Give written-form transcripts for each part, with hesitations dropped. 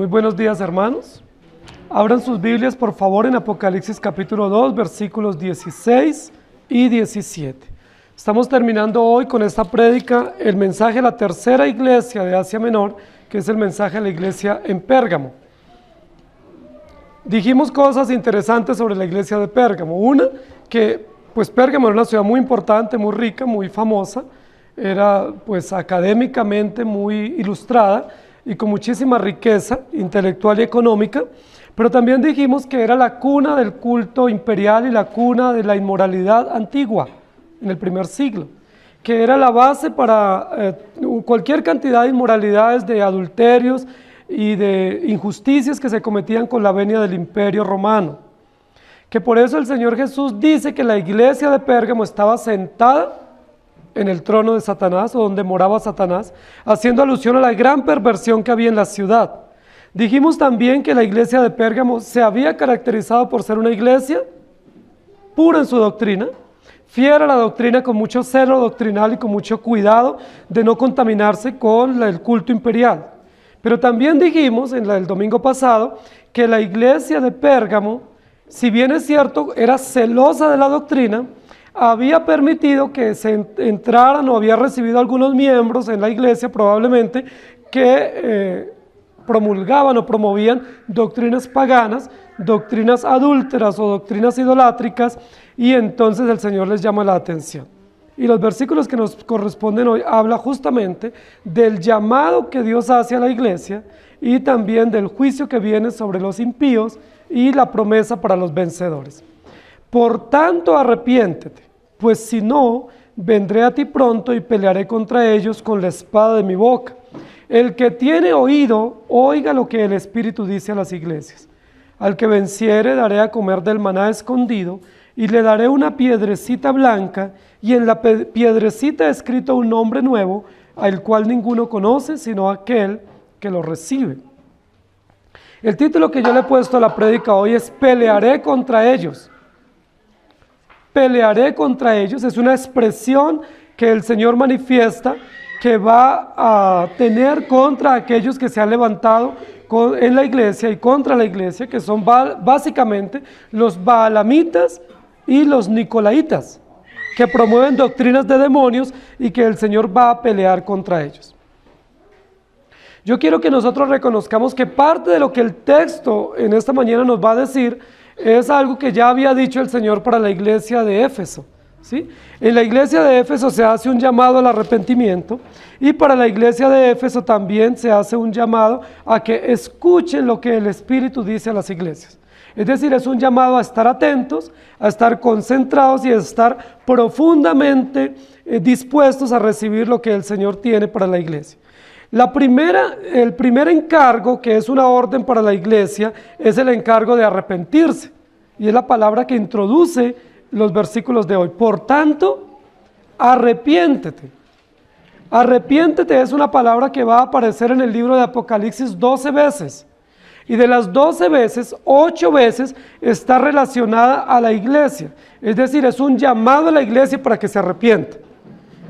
Muy buenos días, hermanos. Abran sus Biblias, por favor, en Apocalipsis capítulo 2, versículos 16 y 17. Estamos terminando hoy con esta prédica el mensaje a la tercera iglesia de Asia Menor, que es el mensaje a la iglesia en Pérgamo. Dijimos cosas interesantes sobre la iglesia de Pérgamo. Una, que pues Pérgamo era una ciudad muy importante, muy rica, muy famosa, era pues académicamente muy ilustrada y con muchísima riqueza intelectual y económica, pero también dijimos que era la cuna del culto imperial y la cuna de la inmoralidad antigua en el primer siglo, que era la base para cualquier cantidad de inmoralidades, de adulterios y de injusticias que se cometían con la venia del Imperio Romano. Que por eso el Señor Jesús dice que la iglesia de Pérgamo estaba sentada en el trono de Satanás, o donde moraba Satanás, haciendo alusión a la gran perversión que había en la ciudad. Dijimos también que la iglesia de Pérgamo se había caracterizado por ser una iglesia pura en su doctrina, fiel a la doctrina, con mucho celo doctrinal y con mucho cuidado de no contaminarse con el culto imperial. Pero también dijimos en el domingo pasado que la iglesia de Pérgamo, si bien es cierto, era celosa de la doctrina, había permitido que se entraran o había recibido algunos miembros en la iglesia probablemente que promulgaban o promovían doctrinas paganas, doctrinas adúlteras o doctrinas idolátricas, y entonces el Señor les llama la atención. Y los versículos que nos corresponden hoy habla justamente del llamado que Dios hace a la iglesia y también del juicio que viene sobre los impíos y la promesa para los vencedores. Por tanto, arrepiéntete, pues si no, vendré a ti pronto y pelearé contra ellos con la espada de mi boca. El que tiene oído, oiga lo que el Espíritu dice a las iglesias. Al que venciere, daré a comer del maná escondido, y le daré una piedrecita blanca, y en la piedrecita escrito un nombre nuevo, al cual ninguno conoce, sino aquel que lo recibe. El título que yo le he puesto a la prédica hoy es Pelearé contra ellos. Pelearé contra ellos es una expresión que el Señor manifiesta que va a tener contra aquellos que se han levantado en la iglesia y contra la iglesia, que son básicamente los baalamitas y los nicolaitas, que promueven doctrinas de demonios y que el Señor va a pelear contra ellos. Yo quiero que nosotros reconozcamos que parte de lo que el texto en esta mañana nos va a decir es algo que ya había dicho el Señor para la iglesia de Éfeso, ¿sí? En la iglesia de Éfeso se hace un llamado al arrepentimiento, y para la iglesia de Éfeso también se hace un llamado a que escuchen lo que el Espíritu dice a las iglesias. Es decir, es un llamado a estar atentos, a estar concentrados y a estar profundamente dispuestos a recibir lo que el Señor tiene para la iglesia. El primer encargo, que es una orden para la iglesia, es el encargo de arrepentirse. Y es la palabra que introduce los versículos de hoy. Por tanto, arrepiéntete. Arrepiéntete es una palabra que va a aparecer en el libro de Apocalipsis 12 veces. Y de las 12 veces, 8 veces está relacionada a la iglesia. Es decir, es un llamado a la iglesia para que se arrepienta.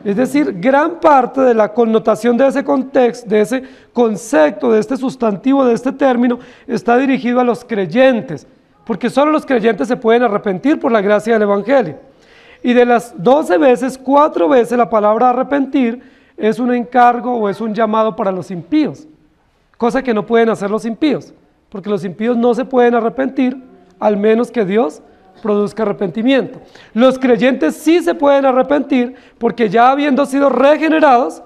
Es decir, gran parte de la connotación de ese contexto, de ese concepto, de este sustantivo, de este término, está dirigido a los creyentes, porque solo los creyentes se pueden arrepentir por la gracia del Evangelio. Y de las 12 veces, 4 veces la palabra arrepentir es un encargo o es un llamado para los impíos, cosa que no pueden hacer los impíos, porque los impíos no se pueden arrepentir, al menos que Dios produzca arrepentimiento. Los creyentes sí se pueden arrepentir, porque ya habiendo sido regenerados,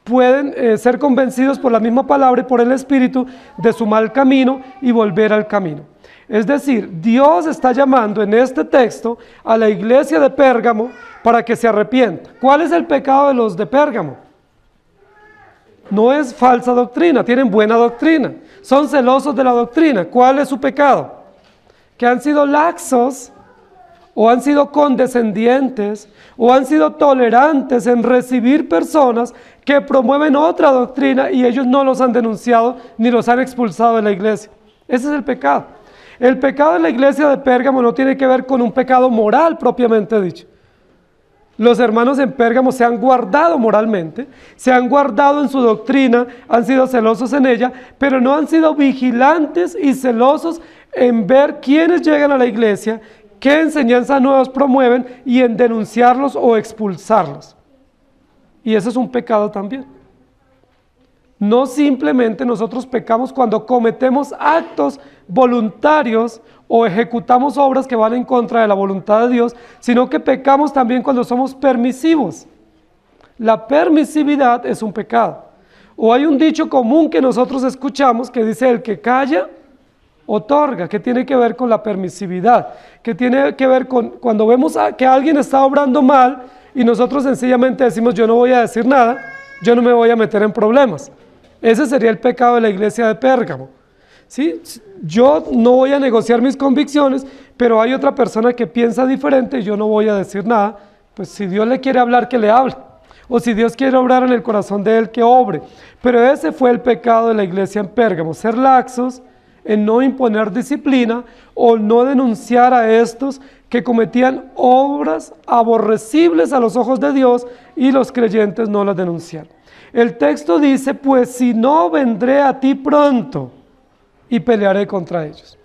pueden ser convencidos por la misma palabra y por el Espíritu de su mal camino y volver al camino. Es decir, Dios está llamando en este texto a la iglesia de Pérgamo para que se arrepienta. ¿Cuál es el pecado de los de Pérgamo? No es falsa doctrina, tienen buena doctrina, son celosos de la doctrina. ¿Cuál es su pecado? Que han sido laxos, o han sido condescendientes, o han sido tolerantes en recibir personas que promueven otra doctrina y ellos no los han denunciado ni los han expulsado de la iglesia. Ese es el pecado. El pecado de la iglesia de Pérgamo no tiene que ver con un pecado moral propiamente dicho. Los hermanos en Pérgamo se han guardado moralmente, se han guardado en su doctrina, han sido celosos en ella, pero no han sido vigilantes y celosos en ver quiénes llegan a la iglesia, qué enseñanzas nuevas promueven y en denunciarlos o expulsarlos. Y eso es un pecado también. No simplemente nosotros pecamos cuando cometemos actos voluntarios o ejecutamos obras que van en contra de la voluntad de Dios, sino que pecamos también cuando somos permisivos. La permisividad es un pecado. O hay un dicho común que nosotros escuchamos que dice: el que calla, otorga, que tiene que ver con la permisividad, que tiene que ver con cuando vemos que alguien está obrando mal y nosotros sencillamente decimos: yo no voy a decir nada, yo no me voy a meter en problemas. Ese sería el pecado de la iglesia de Pérgamo. ¿Sí? Yo no voy a negociar mis convicciones, pero hay otra persona que piensa diferente y yo no voy a decir nada. Pues si Dios le quiere hablar, que le hable. O si Dios quiere obrar en el corazón de él, que obre. Pero ese fue el pecado de la iglesia en Pérgamo: ser laxos en no imponer disciplina o no denunciar a estos que cometían obras aborrecibles a los ojos de Dios, y los creyentes no las denunciaron. El texto dice: pues si no, vendré a ti pronto y pelearé contra ellos.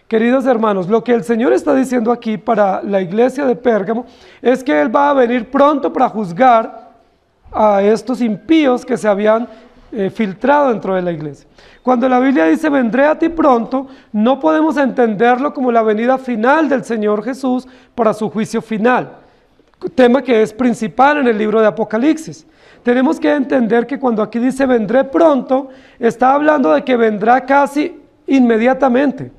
Queridos hermanos, lo que el Señor está diciendo aquí para la iglesia de Pérgamo es que Él va a venir pronto para juzgar a estos impíos que se habían filtrado dentro de la iglesia. Cuando la Biblia dice vendré a ti pronto, no podemos entenderlo como la venida final del Señor Jesús para su juicio final, tema que es principal en el libro de Apocalipsis. Tenemos que entender que cuando aquí dice vendré pronto, está hablando de que vendrá casi inmediatamente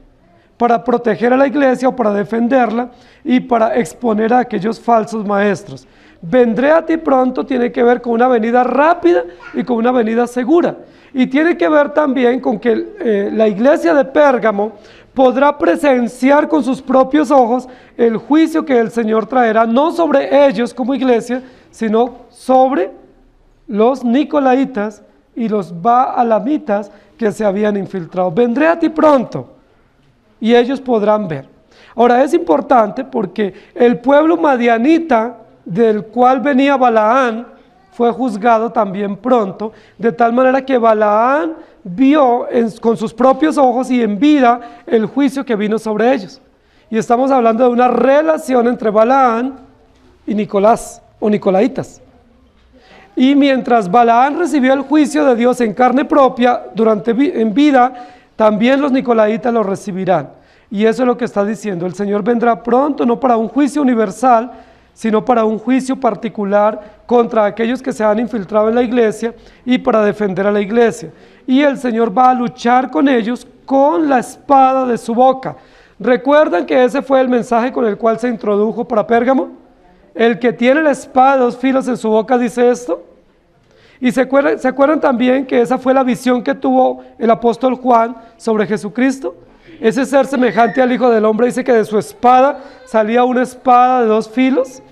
para proteger a la iglesia o para defenderla y para exponer a aquellos falsos maestros. Vendré a ti pronto tiene que ver con una venida rápida y con una venida segura. Y tiene que ver también con que la iglesia de Pérgamo podrá presenciar con sus propios ojos el juicio que el Señor traerá, no sobre ellos como iglesia, sino sobre los nicolaitas y los baalamitas que se habían infiltrado. Vendré a ti pronto y ellos podrán ver. Ahora es importante porque el pueblo madianita del cual venía Balaán fue juzgado también pronto, de tal manera que Balaán vio con sus propios ojos y en vida el juicio que vino sobre ellos. Y estamos hablando de una relación entre Balaán y Nicolás o nicolaitas. Y mientras Balaán recibió el juicio de Dios en carne propia en vida, también los nicolaitas lo recibirán. Y eso es lo que está diciendo: el Señor vendrá pronto, no para un juicio universal, sino para un juicio particular contra aquellos que se han infiltrado en la iglesia y para defender a la iglesia. Y el Señor va a luchar con ellos con la espada de su boca. ¿Recuerdan que ese fue el mensaje con el cual se introdujo para Pérgamo? El que tiene la espada de dos filos en su boca dice esto. Y se acuerdan también que esa fue la visión que tuvo el apóstol Juan sobre Jesucristo. Ese ser semejante al Hijo del Hombre dice que de su espada salía una espada de dos filos.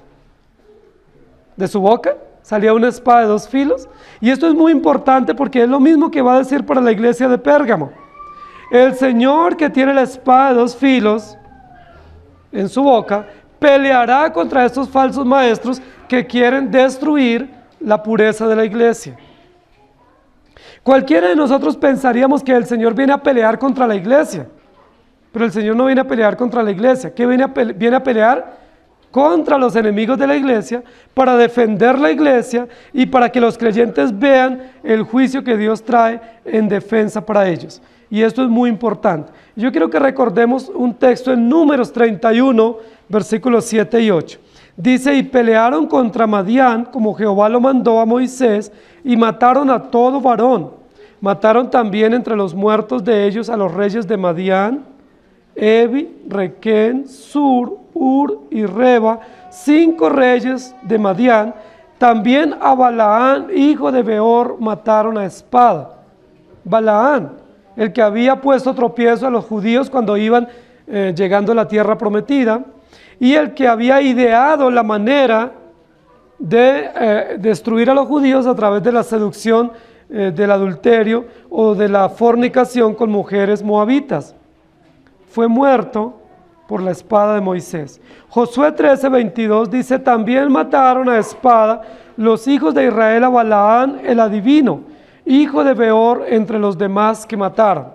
De su boca salía una espada de dos filos. Y esto es muy importante porque es lo mismo que va a decir para la iglesia de Pérgamo. El Señor, que tiene la espada de dos filos en su boca, peleará contra estos falsos maestros que quieren destruir la pureza de la iglesia. Cualquiera de nosotros pensaríamos que el Señor viene a pelear contra la iglesia, pero el Señor no viene a pelear contra la iglesia. ¿Qué viene a pelear? Contra los enemigos de la iglesia, para defender la iglesia y para que los creyentes vean el juicio que Dios trae en defensa para ellos. Y esto es muy importante. Yo quiero que recordemos un texto en Números 31, versículos 7 y 8. Dice: y pelearon contra Madián como Jehová lo mandó a Moisés, y mataron a todo varón. Mataron también entre los muertos de ellos a los reyes de Madián, Evi, Requén, Sur, Ur y Reba, 5 reyes de Madián. También a Balaán, hijo de Beor, mataron a espada. Balaán, el que había puesto tropiezo a los judíos cuando iban llegando a la tierra prometida, y el que había ideado la manera de destruir a los judíos a través de la seducción del adulterio o de la fornicación con mujeres moabitas. Fue muerto por la espada de Moisés. Josué 13:22 dice, también mataron a espada los hijos de Israel a Balaán el adivino, hijo de Beor, entre los demás que mataron.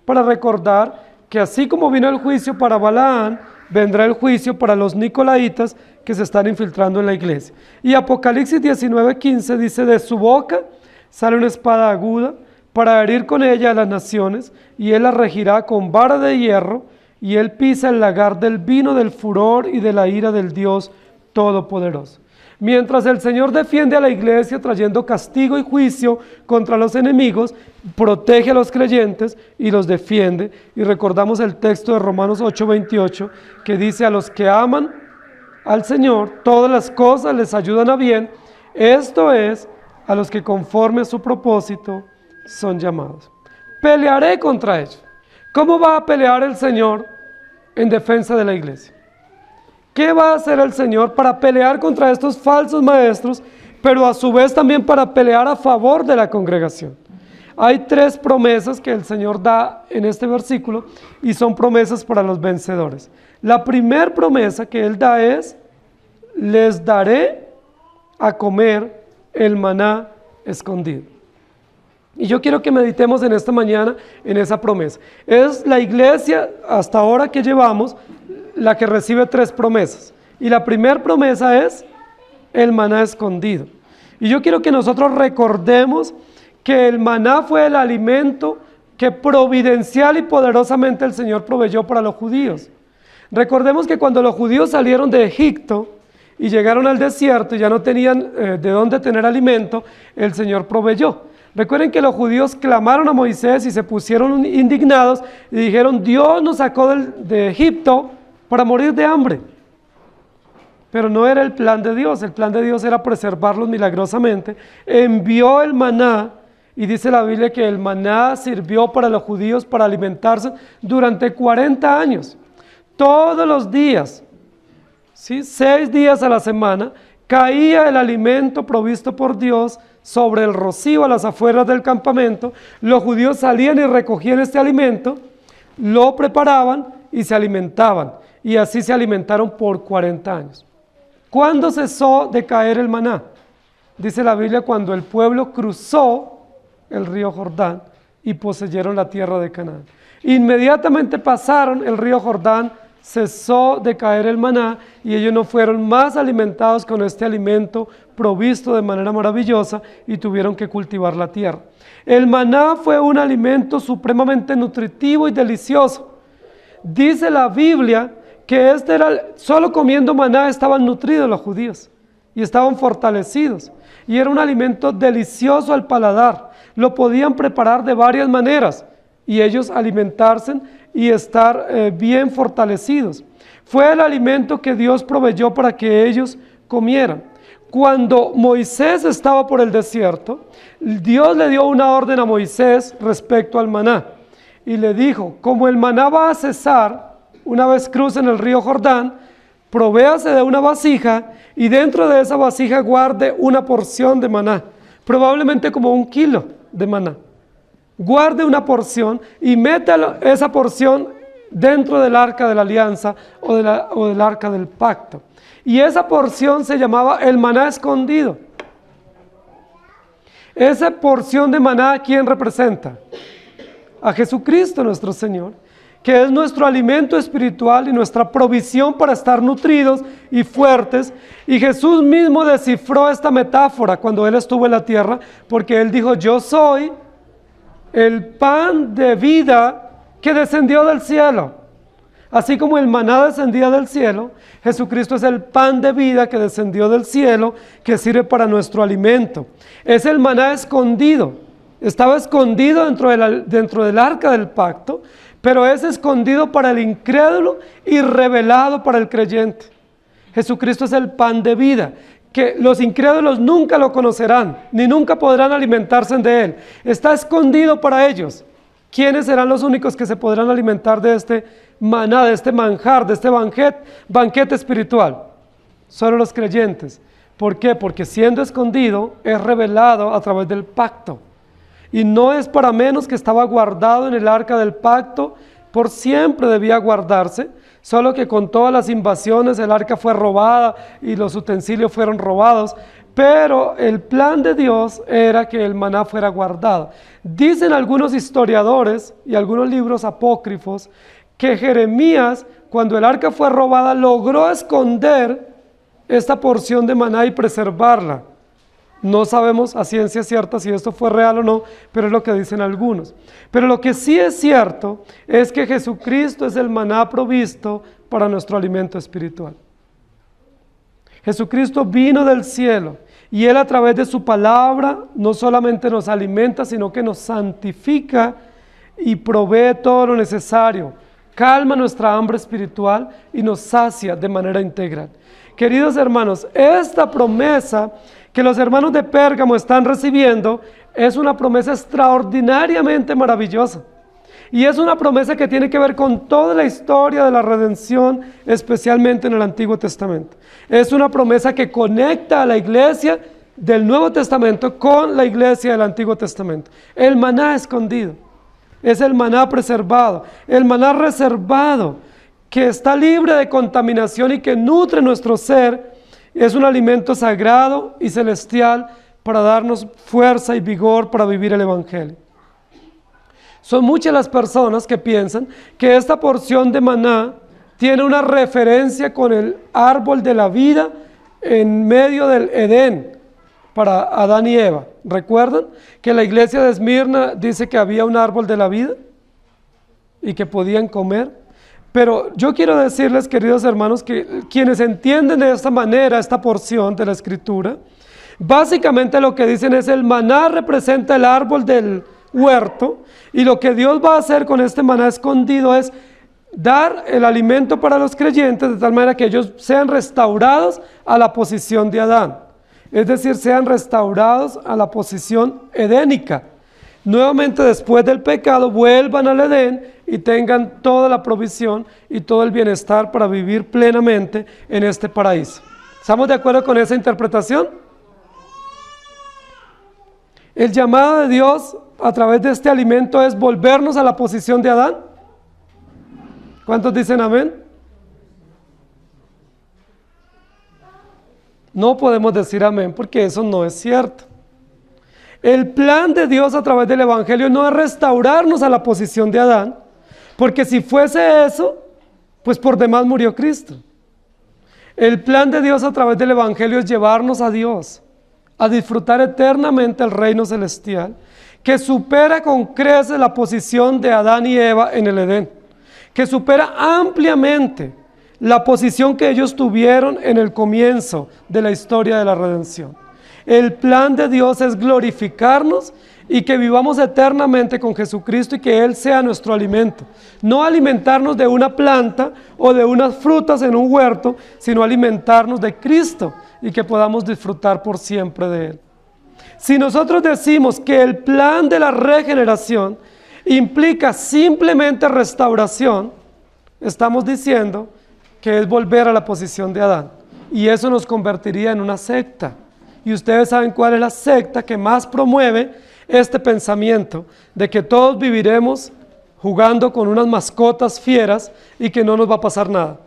Para recordar que así como vino el juicio para Balaán, vendrá el juicio para los nicolaitas que se están infiltrando en la iglesia. Y Apocalipsis 19:15 dice, de su boca sale una espada aguda para herir con ella a las naciones, y él la regirá con vara de hierro, y él pisa el lagar del vino del furor y de la ira del Dios Todopoderoso. Mientras el Señor defiende a la iglesia trayendo castigo y juicio contra los enemigos, protege a los creyentes y los defiende. Y recordamos el texto de Romanos 8:28 que dice, a los que aman al Señor, todas las cosas les ayudan a bien, esto es, a los que conforme a su propósito son llamados. Pelearé contra ellos. ¿Cómo va a pelear el Señor en defensa de la iglesia? ¿Qué va a hacer el Señor para pelear contra estos falsos maestros, pero a su vez también para pelear a favor de la congregación? Hay 3 promesas que el Señor da en este versículo y son promesas para los vencedores. La primera promesa que Él da es, les daré a comer el maná escondido. Y yo quiero que meditemos en esta mañana en esa promesa. Es la iglesia hasta ahora que llevamos la que recibe 3 promesas. Y la primera promesa es el maná escondido. Y yo quiero que nosotros recordemos que el maná fue el alimento que providencial y poderosamente el Señor proveyó para los judíos. Recordemos que cuando los judíos salieron de Egipto y llegaron al desierto y ya no tenían de dónde tener alimento, el Señor proveyó. Recuerden que los judíos clamaron a Moisés y se pusieron indignados y dijeron, Dios nos sacó de Egipto para morir de hambre. Pero no era el plan de Dios era preservarlos milagrosamente. Envió el maná y dice la Biblia que el maná sirvió para los judíos para alimentarse durante 40 años. Todos los días, ¿sí? 6 días a la semana, caía el alimento provisto por Dios sobre el rocío a las afueras del campamento. Los judíos salían y recogían este alimento, lo preparaban y se alimentaban. Y así se alimentaron por 40 años. ¿Cuándo cesó de caer el maná? Dice la Biblia, cuando el pueblo cruzó el río Jordán y poseyeron la tierra de Canaán. Inmediatamente pasaron el río Jordán, cesó de caer el maná y ellos no fueron más alimentados con este alimento provisto de manera maravillosa y tuvieron que cultivar la tierra. El maná fue un alimento supremamente nutritivo y delicioso. Dice la Biblia que solo comiendo maná estaban nutridos los judíos y estaban fortalecidos. Y era un alimento delicioso al paladar. Lo podían preparar de varias maneras y ellos alimentarse y estar bien fortalecidos. Fue el alimento que Dios proveyó para que ellos comieran. Cuando Moisés estaba por el desierto, Dios le dio una orden a Moisés respecto al maná. Y le dijo, como el maná va a cesar una vez crucen el río Jordán, provéase de una vasija y dentro de esa vasija guarde una porción de maná, probablemente como 1 kilo de maná. Guarde una porción y meta esa porción dentro del arca de la alianza o del arca del pacto. Y esa porción se llamaba el maná escondido. Esa porción de maná, ¿quién representa? A Jesucristo nuestro Señor, que es nuestro alimento espiritual y nuestra provisión para estar nutridos y fuertes. Y Jesús mismo descifró esta metáfora cuando Él estuvo en la tierra, porque Él dijo, yo soy el pan de vida que descendió del cielo. Así como el maná descendía del cielo, Jesucristo es el pan de vida que descendió del cielo, que sirve para nuestro alimento. Es el maná escondido. Estaba escondido dentro del arca del pacto, pero es escondido para el incrédulo y revelado para el creyente. Jesucristo es el pan de vida, que los incrédulos nunca lo conocerán, ni nunca podrán alimentarse de él. Está escondido para ellos. ¿Quiénes serán los únicos que se podrán alimentar de este maná, de este manjar, de este banquete espiritual? Solo los creyentes. ¿Por qué? Porque siendo escondido es revelado a través del pacto. Y no es para menos que estaba guardado en el arca del pacto por siempre debía guardarse, solo que con todas las invasiones el arca fue robada y los utensilios fueron robados, pero el plan de Dios era que el maná fuera guardado. Dicen algunos historiadores y algunos libros apócrifos que Jeremías, cuando el arca fue robada, logró esconder esta porción de maná y preservarla. No sabemos a ciencia cierta si esto fue real o no, pero es lo que dicen algunos. Pero lo que sí es cierto es que Jesucristo es el maná provisto para nuestro alimento espiritual. Jesucristo vino del cielo y Él a través de su palabra no solamente nos alimenta, sino que nos santifica y provee todo lo necesario. Calma nuestra hambre espiritual y nos sacia de manera integral. Queridos hermanos, esta promesa que los hermanos de Pérgamo están recibiendo es una promesa extraordinariamente maravillosa. Y es una promesa que tiene que ver con toda la historia de la redención, especialmente en el Antiguo Testamento. Es una promesa que conecta a la iglesia del Nuevo Testamento con la iglesia del Antiguo Testamento. El maná escondido, es el maná preservado, el maná reservado, que está libre de contaminación y que nutre nuestro ser. Es un alimento sagrado y celestial para darnos fuerza y vigor para vivir el Evangelio. Son muchas las personas que piensan que esta porción de maná tiene una referencia con el árbol de la vida en medio del Edén para Adán y Eva. ¿Recuerdan que la iglesia de Esmirna dice que había un árbol de la vida y que podían comer? Pero yo quiero decirles, queridos hermanos, que quienes entienden de esta manera esta porción de la Escritura, básicamente lo que dicen es el maná representa el árbol del huerto y lo que Dios va a hacer con este maná escondido es dar el alimento para los creyentes de tal manera que ellos sean restaurados a la posición de Adán, es decir, sean restaurados a la posición edénica. Nuevamente después del pecado vuelvan al Edén y tengan toda la provisión y todo el bienestar para vivir plenamente en este paraíso. ¿Estamos de acuerdo con esa interpretación? El llamado de Dios a través de este alimento es volvernos a la posición de Adán. ¿Cuántos dicen amén? No podemos decir amén porque eso no es cierto. El plan de Dios a través del Evangelio no es restaurarnos a la posición de Adán, porque si fuese eso, pues por demás murió Cristo. El plan de Dios a través del Evangelio es llevarnos a Dios, a disfrutar eternamente el reino celestial, que supera con creces la posición de Adán y Eva en el Edén, que supera ampliamente la posición que ellos tuvieron en el comienzo de la historia de la redención. El plan de Dios es glorificarnos y que vivamos eternamente con Jesucristo y que Él sea nuestro alimento. No alimentarnos de una planta o de unas frutas en un huerto, sino alimentarnos de Cristo y que podamos disfrutar por siempre de Él. Si nosotros decimos que el plan de la regeneración implica simplemente restauración, estamos diciendo que es volver a la posición de Adán. Y eso nos convertiría en una secta. Y ustedes saben cuál es la secta que más promueve este pensamiento de que todos viviremos jugando con unas mascotas fieras y que no nos va a pasar nada.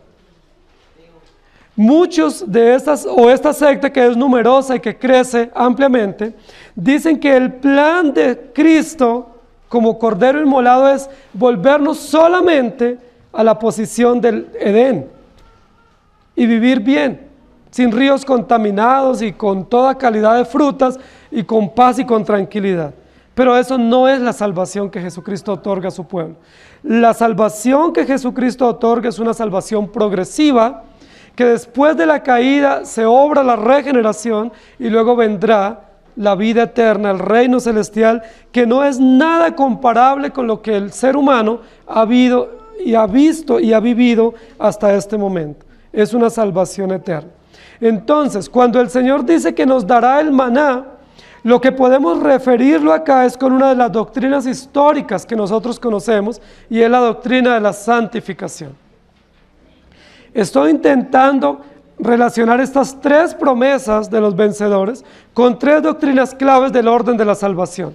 Muchos de esta secta que es numerosa y que crece ampliamente, dicen que el plan de Cristo como Cordero Inmolado es volvernos solamente a la posición del Edén y vivir bien, sin ríos contaminados y con toda calidad de frutas y con paz y con tranquilidad. Pero eso no es la salvación que Jesucristo otorga a su pueblo. La salvación que Jesucristo otorga es una salvación progresiva, que después de la caída se obra la regeneración y luego vendrá la vida eterna, el reino celestial, que no es nada comparable con lo que el ser humano ha visto y ha vivido hasta este momento. Es una salvación eterna. Entonces, cuando el Señor dice que nos dará el maná, lo que podemos referirlo acá es con una de las doctrinas históricas que nosotros conocemos y es la doctrina de la santificación. Estoy intentando relacionar estas tres promesas de los vencedores con tres doctrinas claves del orden de la salvación.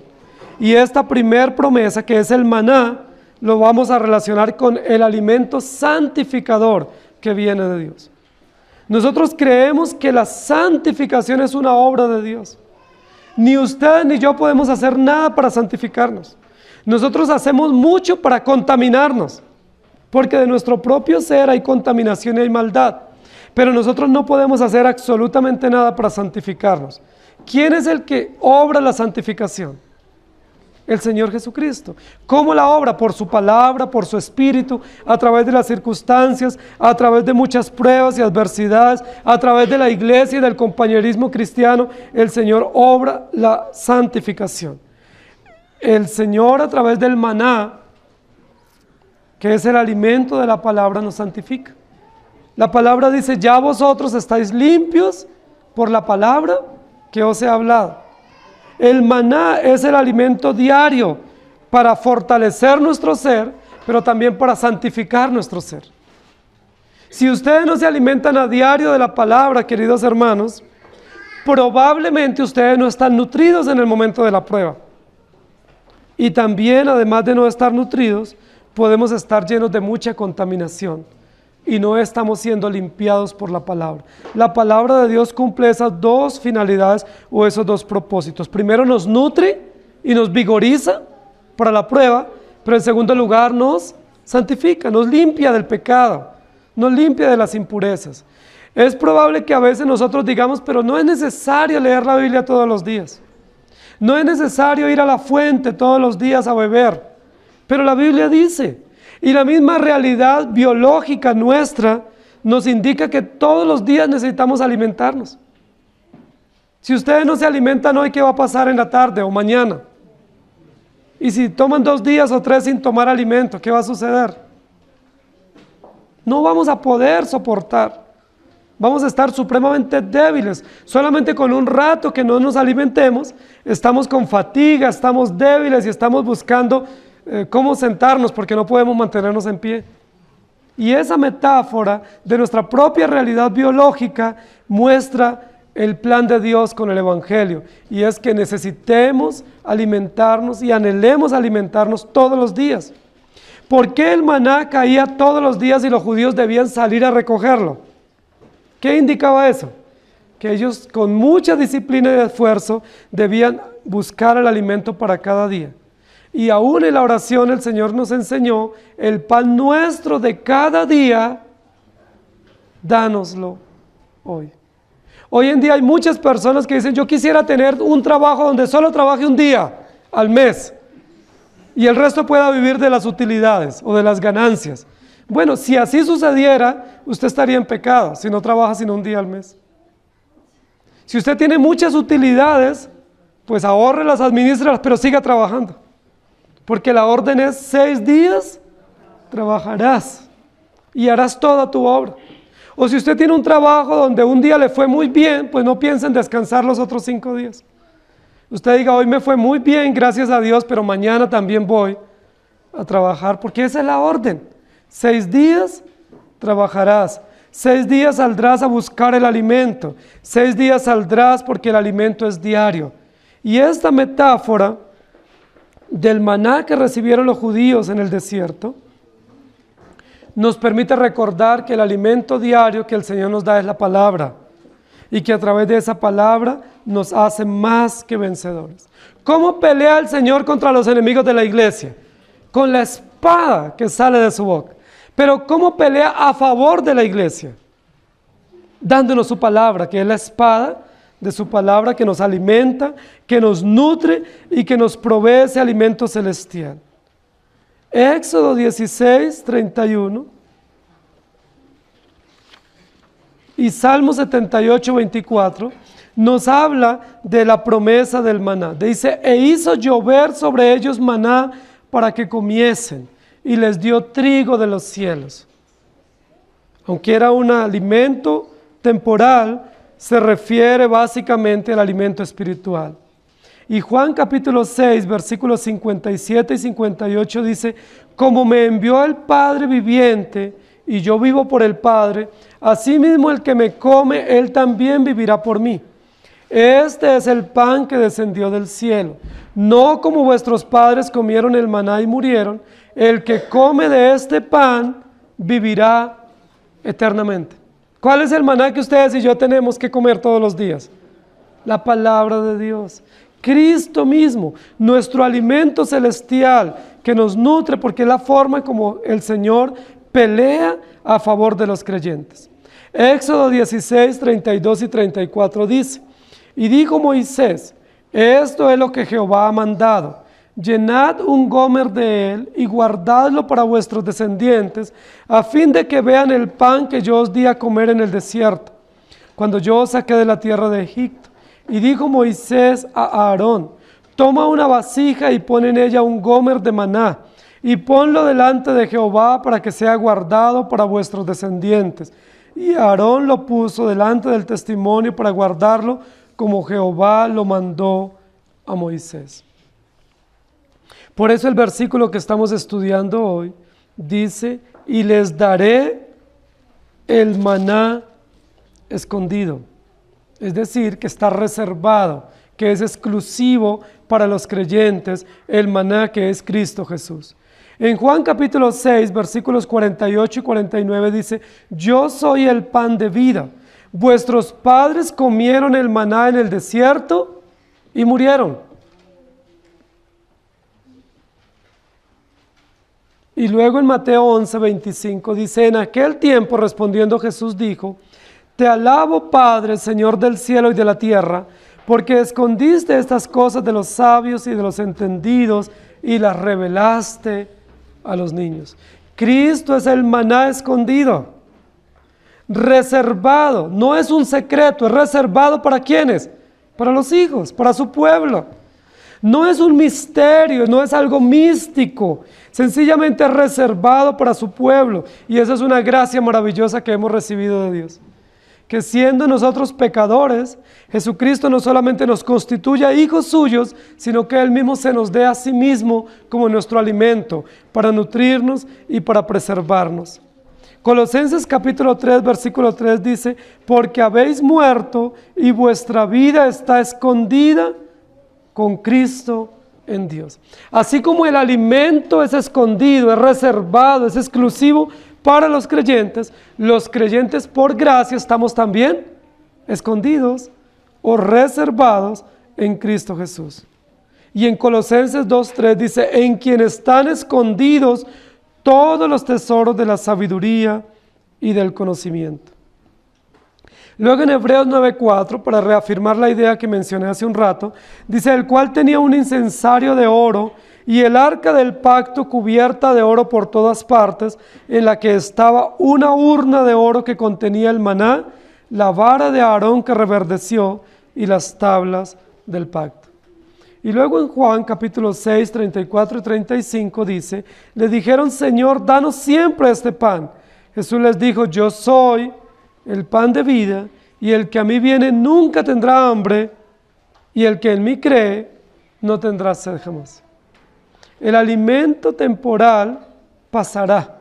Y esta primer promesa, que es el maná, lo vamos a relacionar con el alimento santificador que viene de Dios. Nosotros creemos que la santificación es una obra de Dios. Ni usted ni yo podemos hacer nada para santificarnos. Nosotros hacemos mucho para contaminarnos, porque de nuestro propio ser hay contaminación y hay maldad. Pero nosotros no podemos hacer absolutamente nada para santificarnos. ¿Quién es el que obra la santificación? El Señor Jesucristo. ¿Cómo la obra? Por su palabra, por su espíritu, a través de las circunstancias, a través de muchas pruebas y adversidades, a través de la iglesia y del compañerismo cristiano. El Señor obra la santificación. El Señor, a través del maná, que es el alimento de la palabra, nos santifica. La palabra dice: ya vosotros estáis limpios por la palabra que os he hablado. El maná es el alimento diario para fortalecer nuestro ser, pero también para santificar nuestro ser. Si ustedes no se alimentan a diario de la palabra, queridos hermanos, probablemente ustedes no están nutridos en el momento de la prueba. Y también, además de no estar nutridos, podemos estar llenos de mucha contaminación y no estamos siendo limpiados por la palabra. La palabra de Dios cumple esas dos finalidades o esos dos propósitos. Primero, nos nutre y nos vigoriza para la prueba, pero en segundo lugar nos santifica, nos limpia del pecado, nos limpia de las impurezas. Es probable que a veces nosotros digamos: pero no es necesario leer la Biblia todos los días. No es necesario ir a la fuente todos los días a beber. Pero la Biblia dice, y la misma realidad biológica nuestra nos indica que todos los días necesitamos alimentarnos. Si ustedes no se alimentan hoy, ¿qué va a pasar en la tarde o mañana? Y si toman 2 días o 3 sin tomar alimento, ¿qué va a suceder? No vamos a poder soportar. Vamos a estar supremamente débiles. Solamente con un rato que no nos alimentemos, estamos con fatiga, estamos débiles y estamos buscando cómo sentarnos porque no podemos mantenernos en pie. Y esa metáfora de nuestra propia realidad biológica muestra el plan de Dios con el Evangelio, y es que necesitemos alimentarnos y anhelemos alimentarnos todos los días. ¿Por qué el maná caía todos los días y los judíos debían salir a recogerlo? ¿Qué indicaba eso? Que ellos, con mucha disciplina y esfuerzo, debían buscar el alimento para cada día. Y aún en la oración el Señor nos enseñó: el pan nuestro de cada día, dánoslo hoy. Hoy en día hay muchas personas que dicen: yo quisiera tener un trabajo donde solo trabaje un día al mes y el resto pueda vivir de las utilidades o de las ganancias. Bueno, si así sucediera, usted estaría en pecado si no trabaja sino un día al mes. Si usted tiene muchas utilidades, pues ahórrelas, administralas, pero siga trabajando. Porque la orden es: 6 días trabajarás y harás toda tu obra. O si usted tiene un trabajo donde un día le fue muy bien, pues no piense en descansar los otros 5 días. Usted diga: hoy me fue muy bien, gracias a Dios, pero mañana también voy a trabajar, porque esa es la orden. 6 días trabajarás, 6 días saldrás a buscar el alimento, 6 días saldrás porque el alimento es diario. Y esta metáfora del maná que recibieron los judíos en el desierto nos permite recordar que el alimento diario que el Señor nos da es la palabra, y que a través de esa palabra nos hace más que vencedores. ¿Cómo pelea el Señor contra los enemigos de la iglesia? Con la espada que sale de su boca. Pero ¿cómo pelea a favor de la iglesia? Dándonos su palabra, que es la espada de su palabra, que nos alimenta, que nos nutre y que nos provee ese alimento celestial. Éxodo 16, 31 y Salmo 78, 24 nos habla de la promesa del maná. Dice: e hizo llover sobre ellos maná para que comiesen, y les dio trigo de los cielos. Aunque era un alimento temporal, se refiere básicamente al alimento espiritual. Y Juan capítulo 6, versículos 57 y 58 dice: como me envió el Padre viviente, y yo vivo por el Padre, asimismo el que me come, él también vivirá por mí. Este es el pan que descendió del cielo, no como vuestros padres comieron el maná y murieron. el que come de este pan vivirá eternamente. ¿Cuál es el maná que ustedes y yo tenemos que comer todos los días? La palabra de Dios. Cristo mismo, nuestro alimento celestial que nos nutre, porque es la forma como el Señor pelea a favor de los creyentes. Éxodo 16, 32 y 34 dice: y dijo Moisés, esto es lo que Jehová ha mandado: llenad un gomer de él y guardadlo para vuestros descendientes, a fin de que vean el pan que yo os di a comer en el desierto, cuando yo os saqué de la tierra de Egipto. Y dijo Moisés a Aarón: toma una vasija y pon en ella un gomer de maná, y ponlo delante de Jehová para que sea guardado para vuestros descendientes. Y Aarón lo puso delante del testimonio para guardarlo, como Jehová lo mandó a Moisés. Por eso el versículo que estamos estudiando hoy dice: y les daré el maná escondido. Es decir, que está reservado, que es exclusivo para los creyentes, el maná que es Cristo Jesús. En Juan capítulo 6, versículos 48 y 49 dice: yo soy el pan de vida. Vuestros padres comieron el maná en el desierto y murieron. Y luego en Mateo 11, 25 dice: en aquel tiempo respondiendo Jesús dijo: te alabo, Padre, Señor del cielo y de la tierra, porque escondiste estas cosas de los sabios y de los entendidos y las revelaste a los niños. Cristo es el maná escondido, reservado, no es un secreto, es reservado ¿para quiénes? Para los hijos, para su pueblo. No es un misterio, no es algo místico, sencillamente es reservado para su pueblo. Y esa es una gracia maravillosa que hemos recibido de Dios. Que siendo nosotros pecadores, Jesucristo no solamente nos constituye hijos suyos, sino que Él mismo se nos dé a sí mismo como nuestro alimento, para nutrirnos y para preservarnos. Colosenses capítulo 3, versículo 3 dice: porque habéis muerto y vuestra vida está escondida con Cristo en Dios. Así como el alimento es escondido, es reservado, es exclusivo para los creyentes por gracia estamos también escondidos o reservados en Cristo Jesús. Y en Colosenses 2:3 dice: en quien están escondidos todos los tesoros de la sabiduría y del conocimiento. Luego en Hebreos 9:4, para reafirmar la idea que mencioné hace un rato, dice: el cual tenía un incensario de oro y el arca del pacto cubierta de oro por todas partes, en la que estaba una urna de oro que contenía el maná, la vara de Aarón que reverdeció y las tablas del pacto. Y luego en Juan capítulo 6, 34 y 35 dice: le dijeron: Señor, danos siempre este pan. Jesús les dijo: yo soy el pan de vida, y el que a mí viene nunca tendrá hambre, y el que en mí cree no tendrá sed jamás. El alimento temporal pasará,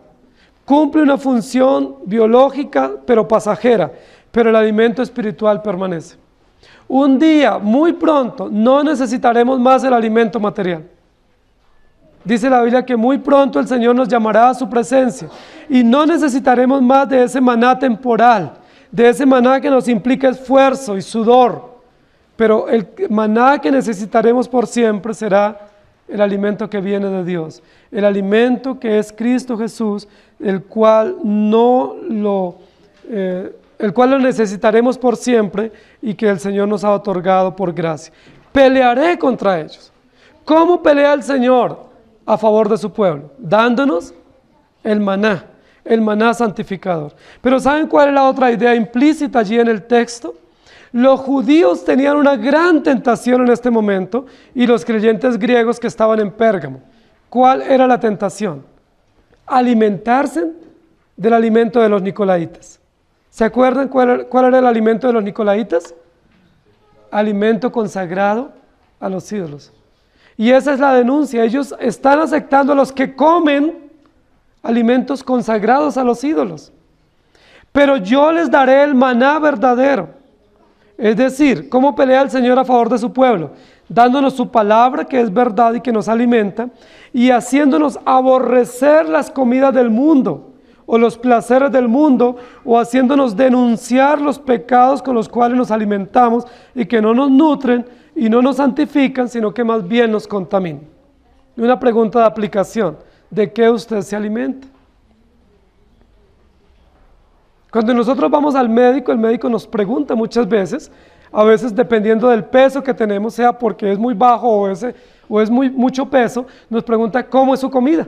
cumple una función biológica pero pasajera, pero el alimento espiritual permanece. Un día, muy pronto, no necesitaremos más el alimento material. Dice la Biblia que muy pronto el Señor nos llamará a su presencia y no necesitaremos más de ese maná temporal, de ese maná que nos implica esfuerzo y sudor, pero el maná que necesitaremos por siempre será el alimento que viene de Dios, el alimento que es Cristo Jesús, el cual lo necesitaremos por siempre y que el Señor nos ha otorgado por gracia. Pelearé contra ellos. ¿Cómo pelea el Señor a favor de su pueblo? Dándonos el maná santificador. Pero ¿saben cuál es la otra idea implícita allí en el texto? Los judíos tenían una gran tentación en este momento y los creyentes griegos que estaban en Pérgamo. ¿Cuál era la tentación? Alimentarse del alimento de los nicolaitas. ¿Se acuerdan cuál era el alimento de los nicolaitas? Alimento consagrado a los ídolos. Y esa es la denuncia. Ellos están aceptando a los que comen alimentos consagrados a los ídolos. Pero yo les daré el maná verdadero. Es decir, ¿cómo pelea el Señor a favor de su pueblo? dándonos su palabra que es verdad y que nos alimenta, y haciéndonos aborrecer las comidas del mundo, o los placeres del mundo, o haciéndonos denunciar los pecados con los cuales nos alimentamos y que no nos nutren y no nos santifican, sino que más bien nos contaminan. Y una pregunta de aplicación: ¿de qué usted se alimenta? Cuando nosotros vamos al médico, el médico nos pregunta muchas veces, a veces dependiendo del peso que tenemos, sea porque es muy bajo o es mucho peso, nos pregunta cómo es su comida.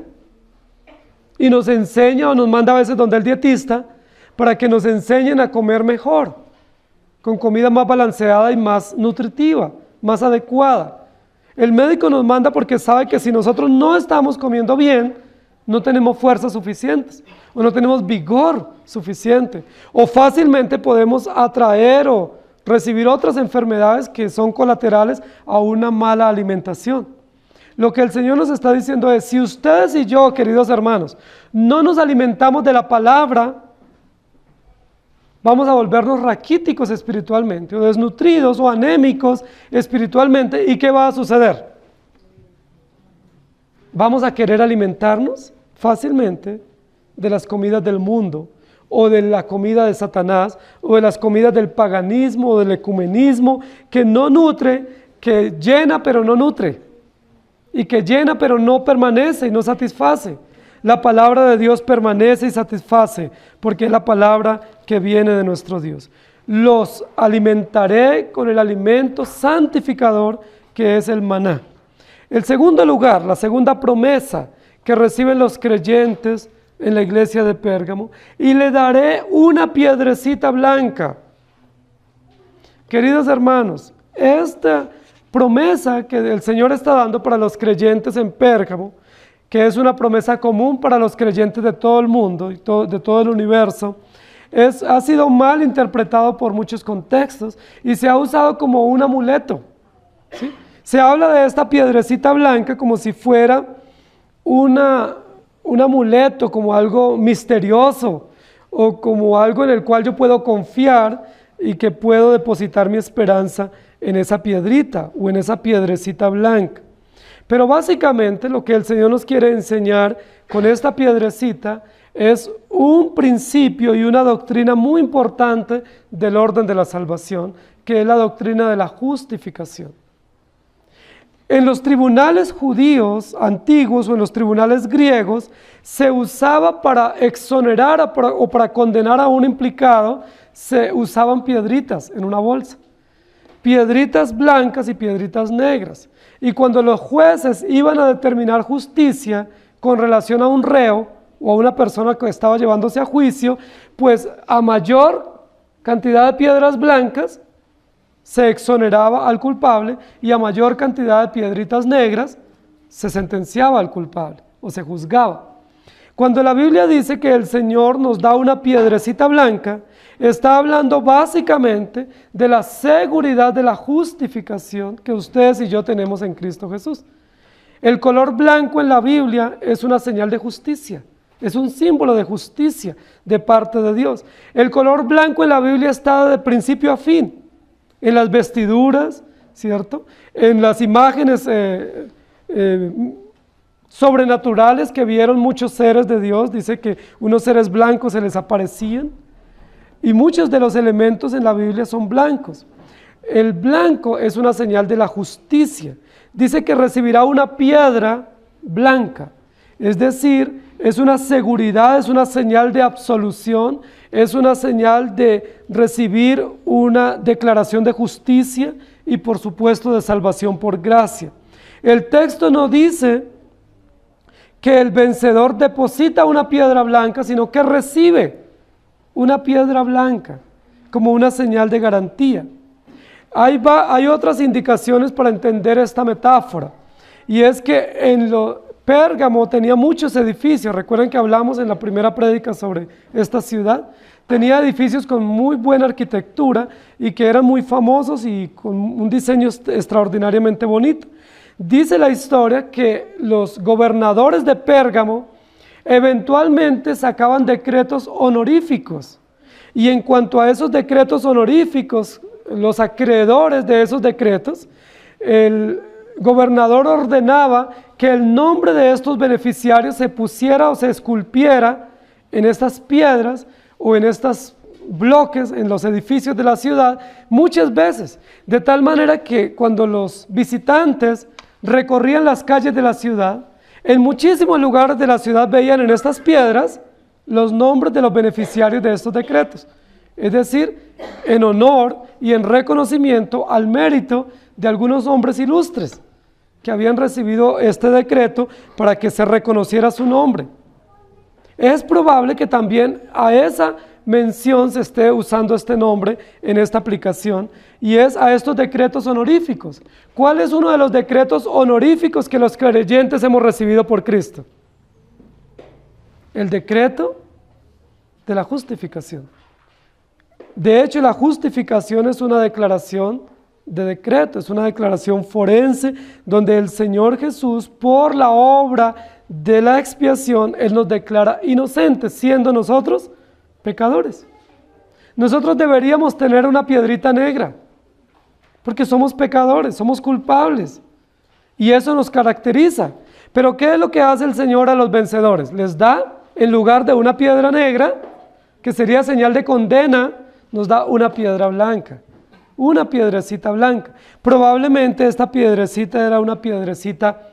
Y nos enseña o nos manda a veces donde el dietista para que nos enseñen a comer mejor, con comida más balanceada y más nutritiva, más adecuada. El médico nos manda porque sabe que si nosotros no estamos comiendo bien, no tenemos fuerzas suficientes, o no tenemos vigor suficiente, o fácilmente podemos atraer o recibir otras enfermedades que son colaterales a una mala alimentación. Lo que el Señor nos está diciendo es: si ustedes y yo, queridos hermanos, no nos alimentamos de la palabra, vamos a volvernos raquíticos espiritualmente, o desnutridos o anémicos espiritualmente. ¿Y qué va a suceder? Vamos a querer alimentarnos fácilmente de las comidas del mundo, o de la comida de Satanás, o de las comidas del paganismo, o del ecumenismo, que no nutre, que llena pero no nutre, y que llena pero no permanece y no satisface. La palabra de Dios permanece y satisface, porque es la palabra que viene de nuestro Dios. Los alimentaré con el alimento santificador que es el maná. El segundo lugar, la segunda promesa que reciben los creyentes en la iglesia de Pérgamo: y le daré una piedrecita blanca. Queridos hermanos, esta promesa que el Señor está dando para los creyentes en Pérgamo, que es una promesa común para los creyentes de todo el mundo y de todo el universo, ha sido mal interpretado por muchos contextos y se ha usado como un amuleto, ¿sí? Se habla de esta piedrecita blanca como si fuera un amuleto, como algo misterioso, o como algo en el cual yo puedo confiar y que puedo depositar mi esperanza en esa piedrita o en esa piedrecita blanca. Pero básicamente lo que el Señor nos quiere enseñar con esta piedrecita es un principio y una doctrina muy importante del orden de la salvación, que es la doctrina de la justificación. En los tribunales judíos antiguos o en los tribunales griegos se usaba para exonerar o para condenar a un implicado, se usaban piedritas en una bolsa. Piedritas blancas y piedritas negras. Y cuando los jueces iban a determinar justicia con relación a un reo o a una persona que estaba llevándose a juicio, pues a mayor cantidad de piedras blancas se exoneraba al culpable, y a mayor cantidad de piedritas negras se sentenciaba al culpable o se juzgaba. Cuando la Biblia dice que el Señor nos da una piedrecita blanca, está hablando básicamente de la seguridad de la justificación que ustedes y yo tenemos en Cristo Jesús. El color blanco en la Biblia es una señal de justicia, es un símbolo de justicia de parte de Dios. El color blanco en la Biblia está de principio a fin, en las vestiduras, ¿cierto? En las imágenes sobrenaturales que vieron muchos seres de Dios. Dice que unos seres blancos se les aparecían, y muchos de los elementos en la Biblia son blancos. El blanco es una señal de la justicia. Dice que recibirá una piedra blanca, es decir, es una seguridad, es una señal de absolución, es una señal de recibir una declaración de justicia y por supuesto de salvación por gracia. El texto no dice que el vencedor deposita una piedra blanca, sino que recibe una piedra blanca como una señal de garantía. Hay otras indicaciones para entender esta metáfora, y es que Pérgamo tenía muchos edificios. Recuerden que hablamos en la primera prédica sobre esta ciudad. Tenía edificios con muy buena arquitectura y que eran muy famosos y con un diseño extraordinariamente bonito. Dice la historia que los gobernadores de Pérgamo eventualmente sacaban decretos honoríficos, y en cuanto a esos decretos honoríficos, los acreedores de esos decretos el gobernador ordenaba que el nombre de estos beneficiarios se pusiera o se esculpiera en estas piedras o en estos bloques, en los edificios de la ciudad, muchas veces, de tal manera que cuando los visitantes recorrían las calles de la ciudad, en muchísimos lugares de la ciudad veían en estas piedras los nombres de los beneficiarios de estos decretos. Es decir, en honor y en reconocimiento al mérito de algunos hombres ilustres que habían recibido este decreto para que se reconociera su nombre. Es probable que también a esa mención se esté usando este nombre en esta aplicación, y es a estos decretos honoríficos. ¿Cuál es uno de los decretos honoríficos que los creyentes hemos recibido por Cristo? El decreto de la justificación. De hecho, la justificación es una declaración de decreto, es una declaración forense donde el Señor Jesús, por la obra de la expiación, Él nos declara inocentes, siendo nosotros pecadores. Nosotros deberíamos tener una piedrita negra, porque somos pecadores, somos culpables, y eso nos caracteriza. Pero ¿qué es lo que hace el Señor a los vencedores? Les da, en lugar de una piedra negra, que sería señal de condena, nos da una piedra blanca, una piedrecita blanca. Probablemente esta piedrecita era una piedrecita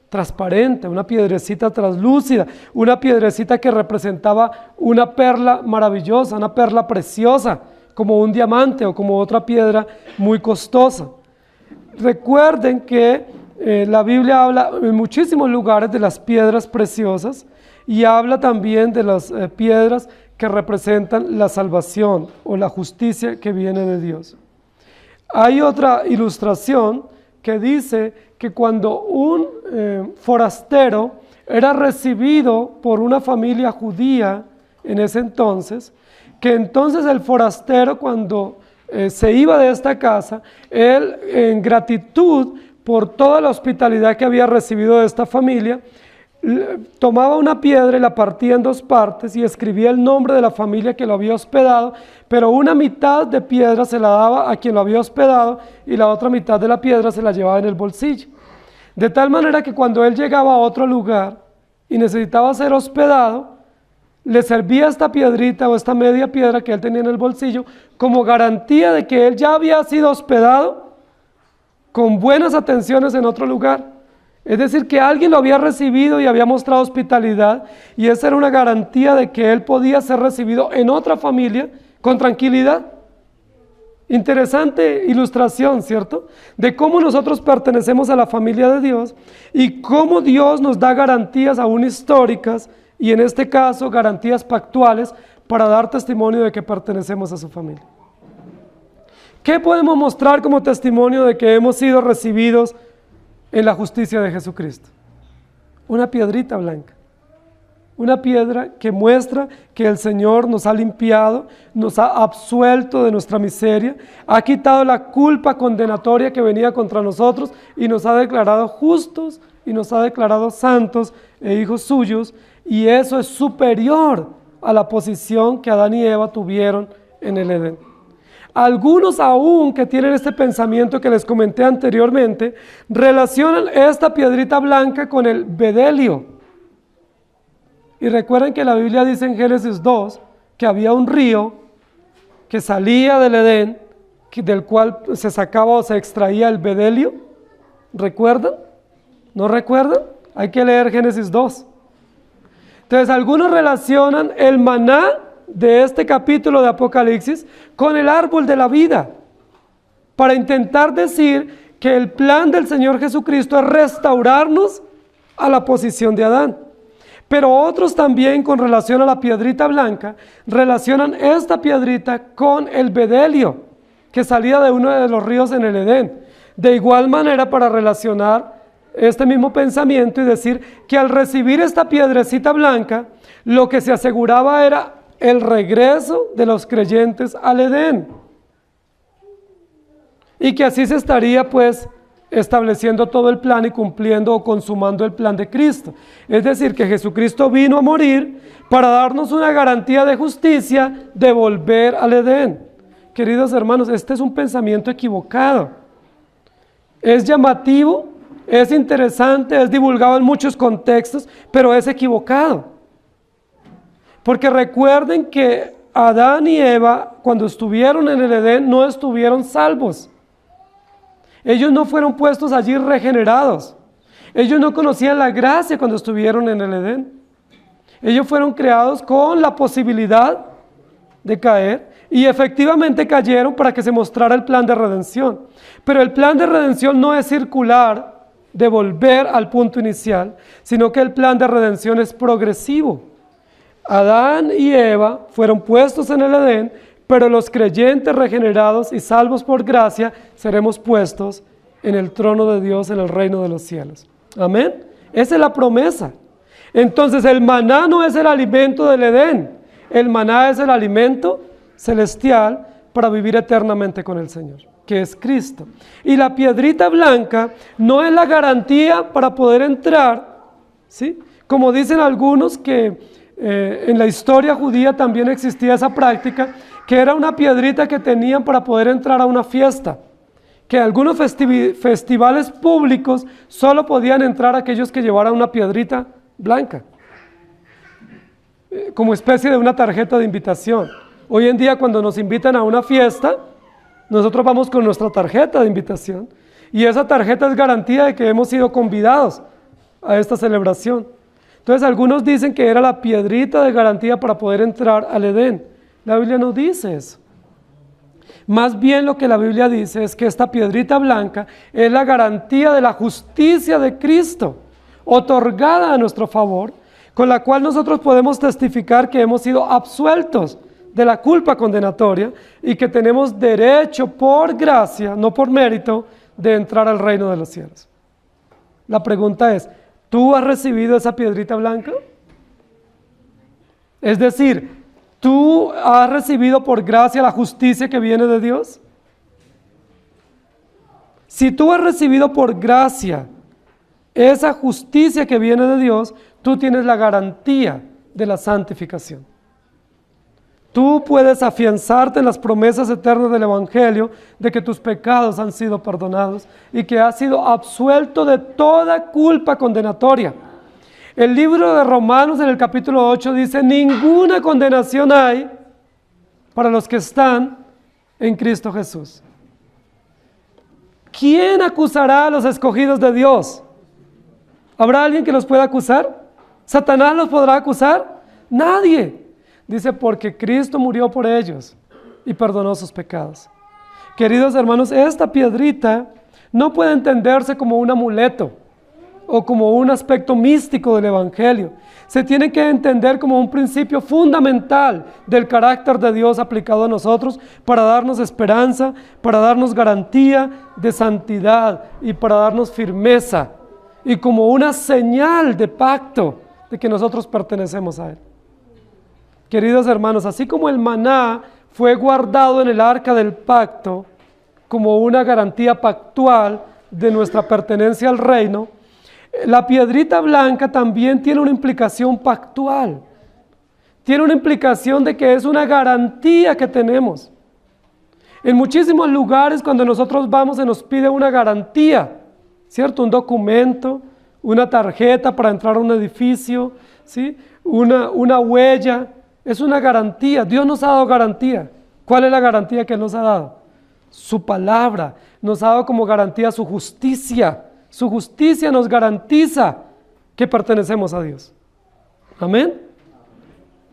transparente, una piedrecita translúcida, una piedrecita que representaba una perla maravillosa, una perla preciosa, como un diamante o como otra piedra muy costosa. Recuerden que la Biblia habla en muchísimos lugares de las piedras preciosas y habla también de las piedras que representan la salvación o la justicia que viene de Dios. Hay otra ilustración que dice que cuando un forastero era recibido por una familia judía en ese entonces, que entonces el forastero cuando se iba de esta casa, él en gratitud por toda la hospitalidad que había recibido de esta familia, tomaba una piedra y la partía en dos partes y escribía el nombre de la familia que lo había hospedado, pero una mitad de piedra se la daba a quien lo había hospedado y la otra mitad de la piedra se la llevaba en el bolsillo. De tal manera que cuando él llegaba a otro lugar y necesitaba ser hospedado, le servía esta piedrita o esta media piedra que él tenía en el bolsillo como garantía de que él ya había sido hospedado con buenas atenciones en otro lugar. Es decir, que alguien lo había recibido y había mostrado hospitalidad, y esa era una garantía de que él podía ser recibido en otra familia con tranquilidad. Interesante ilustración, ¿cierto? De cómo nosotros pertenecemos a la familia de Dios y cómo Dios nos da garantías aún históricas, y en este caso garantías pactuales para dar testimonio de que pertenecemos a su familia. ¿Qué podemos mostrar como testimonio de que hemos sido recibidos en la justicia de Jesucristo? Una piedrita blanca, una piedra que muestra que el Señor nos ha limpiado, nos ha absuelto de nuestra miseria, ha quitado la culpa condenatoria que venía contra nosotros y nos ha declarado justos y nos ha declarado santos e hijos suyos, y eso es superior a la posición que Adán y Eva tuvieron en el Edén. Algunos aún que tienen este pensamiento que les comenté anteriormente, relacionan esta piedrita blanca con el bedelio. Y recuerden que la Biblia dice en Génesis 2 que había un río que salía del Edén, del cual se sacaba o se extraía el bedelio. ¿Recuerdan? ¿No recuerdan? Hay que leer Génesis 2. Entonces algunos relacionan el maná de este capítulo de Apocalipsis con el árbol de la vida, para intentar decir que el plan del Señor Jesucristo es restaurarnos a la posición de Adán. Pero otros también, con relación a la piedrita blanca, relacionan esta piedrita con el bedelio que salía de uno de los ríos en el Edén. De igual manera, para relacionar este mismo pensamiento y decir que al recibir esta piedrecita blanca, lo que se aseguraba era el regreso de los creyentes al Edén, y que así se estaría pues estableciendo todo el plan y cumpliendo o consumando el plan de Cristo. Es decir, que Jesucristo vino a morir para darnos una garantía de justicia de volver al Edén. Queridos hermanos, este es un pensamiento equivocado. Es llamativo, es interesante, es divulgado en muchos contextos, pero es equivocado. Porque recuerden que Adán y Eva, cuando estuvieron en el Edén, no estuvieron salvos. Ellos no fueron puestos allí regenerados. Ellos no conocían la gracia cuando estuvieron en el Edén. Ellos fueron creados con la posibilidad de caer y efectivamente cayeron para que se mostrara el plan de redención. Pero el plan de redención no es circular, de volver al punto inicial, sino que el plan de redención es progresivo. Adán y Eva fueron puestos en el Edén, pero los creyentes regenerados y salvos por gracia seremos puestos en el trono de Dios, en el reino de los cielos. Amén. Esa es la promesa. Entonces el maná no es el alimento del Edén, el maná es el alimento celestial para vivir eternamente con el Señor, que es Cristo. Y la piedrita blanca no es la garantía para poder entrar, ¿sí? Como dicen algunos que en la historia judía también existía esa práctica, que era una piedrita que tenían para poder entrar a una fiesta, que algunos festivales públicos solo podían entrar aquellos que llevaran una piedrita blanca, como especie de una tarjeta de invitación. Hoy en día cuando nos invitan a una fiesta, nosotros vamos con nuestra tarjeta de invitación y esa tarjeta es garantía de que hemos sido convidados a esta celebración. Entonces algunos dicen que era la piedrita de garantía para poder entrar al Edén. La Biblia no dice eso. Más bien lo que la Biblia dice es que esta piedrita blanca es la garantía de la justicia de Cristo, otorgada a nuestro favor, con la cual nosotros podemos testificar que hemos sido absueltos de la culpa condenatoria y que tenemos derecho por gracia, no por mérito, de entrar al reino de los cielos. La pregunta es, ¿tú has recibido esa piedrita blanca? Es decir, ¿tú has recibido por gracia la justicia que viene de Dios? Si tú has recibido por gracia esa justicia que viene de Dios, tú tienes la garantía de la santificación. Tú puedes afianzarte en las promesas eternas del Evangelio de que tus pecados han sido perdonados y que has sido absuelto de toda culpa condenatoria. El libro de Romanos en el capítulo 8 dice, ninguna condenación hay para los que están en Cristo Jesús. ¿Quién acusará a los escogidos de Dios? ¿Habrá alguien que los pueda acusar? ¿Satanás los podrá acusar? Nadie. Dice, porque Cristo murió por ellos y perdonó sus pecados. Queridos hermanos, esta piedrita no puede entenderse como un amuleto o como un aspecto místico del Evangelio. Se tiene que entender como un principio fundamental del carácter de Dios aplicado a nosotros para darnos esperanza, para darnos garantía de santidad y para darnos firmeza y como una señal de pacto de que nosotros pertenecemos a Él. Queridos hermanos, así como el maná fue guardado en el arca del pacto como una garantía pactual de nuestra pertenencia al reino, la piedrita blanca también tiene una implicación pactual. Tiene una implicación de que es una garantía que tenemos. En muchísimos lugares cuando nosotros vamos se nos pide una garantía, ¿cierto? Un documento, una tarjeta para entrar a un edificio, ¿sí? Una huella. Es una garantía. Dios nos ha dado garantía. ¿Cuál es la garantía que Él nos ha dado? Su palabra. Nos ha dado como garantía su justicia. Su justicia nos garantiza que pertenecemos a Dios. Amén.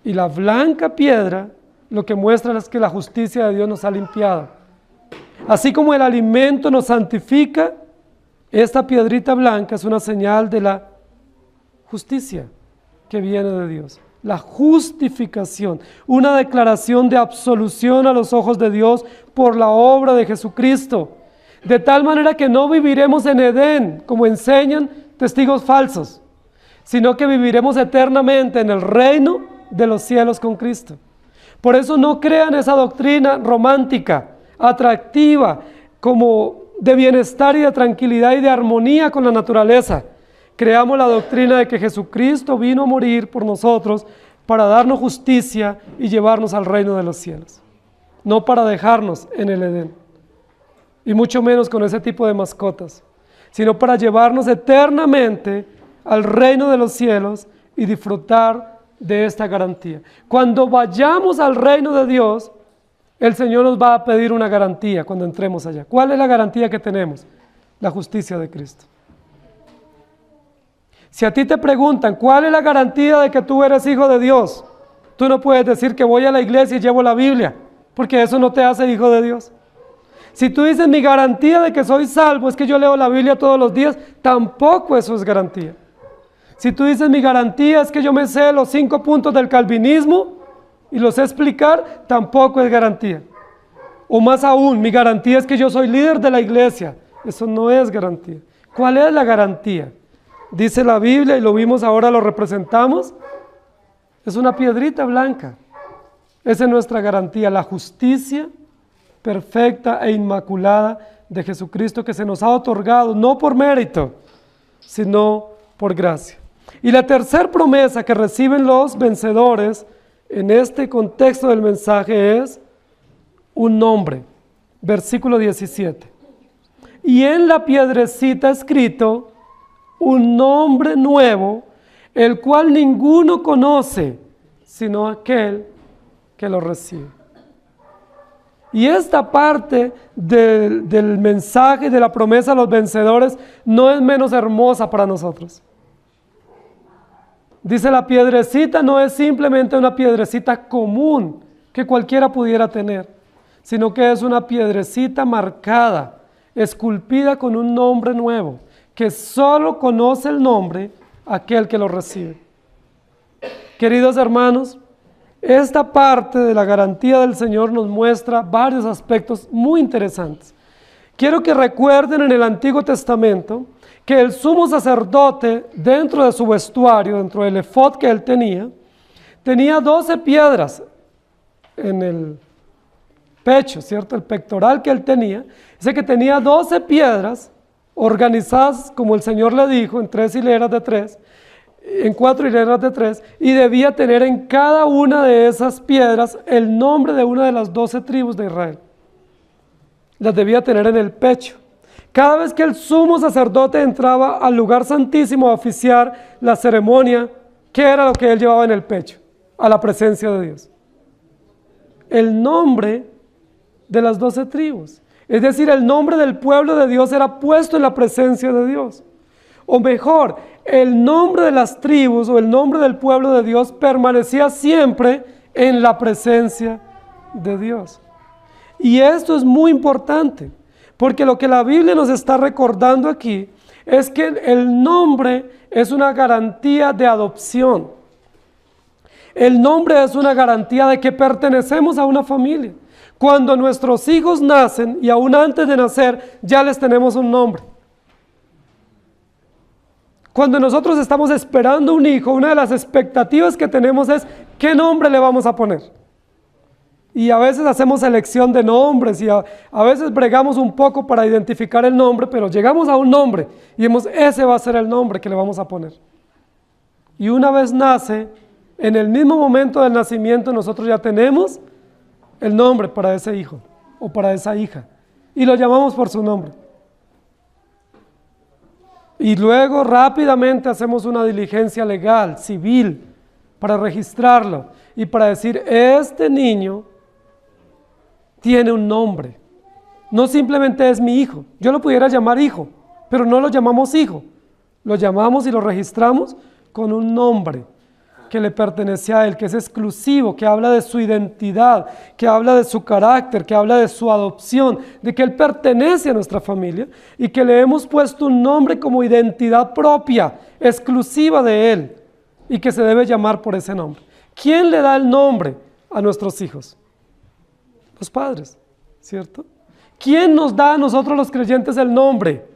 Y la blanca piedra lo que muestra es que la justicia de Dios nos ha limpiado. Así como el alimento nos santifica, esta piedrita blanca es una señal de la justicia que viene de Dios. La justificación, una declaración de absolución a los ojos de Dios por la obra de Jesucristo, de tal manera que no viviremos en Edén, como enseñan testigos falsos, sino que viviremos eternamente en el reino de los cielos con Cristo. Por eso no crean esa doctrina romántica, atractiva, como de bienestar y de tranquilidad y de armonía con la naturaleza. Creamos la doctrina de que Jesucristo vino a morir por nosotros para darnos justicia y llevarnos al reino de los cielos, no para dejarnos en el Edén. y mucho menos con ese tipo de mascotas, sino para llevarnos eternamente al reino de los cielos y disfrutar de esta garantía. Cuando vayamos al reino de Dios, el Señor nos va a pedir una garantía cuando entremos allá. ¿Cuál es la garantía que tenemos? La justicia de Cristo. Si a ti te preguntan, ¿cuál es la garantía de que tú eres hijo de Dios? Tú no puedes decir que voy a la iglesia y llevo la Biblia, porque eso no te hace hijo de Dios. Si tú dices, mi garantía de que soy salvo es que yo leo la Biblia todos los días, tampoco eso es garantía. Si tú dices, mi garantía es que yo me sé los 5 puntos del calvinismo y los sé explicar, tampoco es garantía. O más aún, mi garantía es que yo soy líder de la iglesia. Eso no es garantía. ¿Cuál es la garantía? Dice la Biblia, y lo vimos ahora, lo representamos, es una piedrita blanca. Esa es nuestra garantía, la justicia perfecta e inmaculada de Jesucristo que se nos ha otorgado, no por mérito, sino por gracia. Y la tercera promesa que reciben los vencedores en este contexto del mensaje es un nombre. Versículo 17. Y en la piedrecita escrito un nombre nuevo, el cual ninguno conoce, sino aquel que lo recibe. Y esta parte del mensaje, de la promesa a los vencedores, no es menos hermosa para nosotros. Dice, la piedrecita no es simplemente una piedrecita común que cualquiera pudiera tener, sino que es una piedrecita marcada, esculpida con un nombre nuevo, que solo conoce el nombre aquel que lo recibe. Queridos hermanos, esta parte de la garantía del Señor nos muestra varios aspectos muy interesantes. Quiero que recuerden en el Antiguo Testamento que el sumo sacerdote, dentro de su vestuario, dentro del efod que él tenía 12 piedras en el pecho, ¿cierto? El pectoral que él tenía. Dice que tenía 12 piedras organizadas, como el Señor le dijo, en 3 hileras de 3, en 4 hileras de 3, y debía tener en cada una de esas piedras el nombre de una de las 12 tribus de Israel. Las debía tener en el pecho. Cada vez que el sumo sacerdote entraba al lugar santísimo a oficiar la ceremonia, ¿qué era lo que él llevaba en el pecho? A la presencia de Dios. El nombre de las 12 tribus. Es decir, el nombre del pueblo de Dios era puesto en la presencia de Dios. O mejor, el nombre de las tribus o el nombre del pueblo de Dios permanecía siempre en la presencia de Dios. Y esto es muy importante, porque lo que la Biblia nos está recordando aquí es que el nombre es una garantía de adopción. El nombre es una garantía de que pertenecemos a una familia. Cuando nuestros hijos nacen, y aún antes de nacer, ya les tenemos un nombre. Cuando nosotros estamos esperando un hijo, una de las expectativas que tenemos es, ¿qué nombre le vamos a poner? Y a veces hacemos elección de nombres, y a veces bregamos un poco para identificar el nombre, pero llegamos a un nombre, y vemos, ese va a ser el nombre que le vamos a poner. Y una vez nace, en el mismo momento del nacimiento, nosotros ya tenemos el nombre para ese hijo o para esa hija y lo llamamos por su nombre. Y luego rápidamente hacemos una diligencia legal, civil, para registrarlo y para decir, este niño tiene un nombre. No simplemente es mi hijo. Yo lo pudiera llamar hijo, pero no lo llamamos hijo. Lo llamamos y lo registramos con un nombre que le pertenece a él, que es exclusivo, que habla de su identidad, que habla de su carácter, que habla de su adopción, de que él pertenece a nuestra familia y que le hemos puesto un nombre como identidad propia, exclusiva de él y que se debe llamar por ese nombre. ¿Quién le da el nombre a nuestros hijos? Los padres, ¿cierto? ¿Quién nos da a nosotros los creyentes el nombre?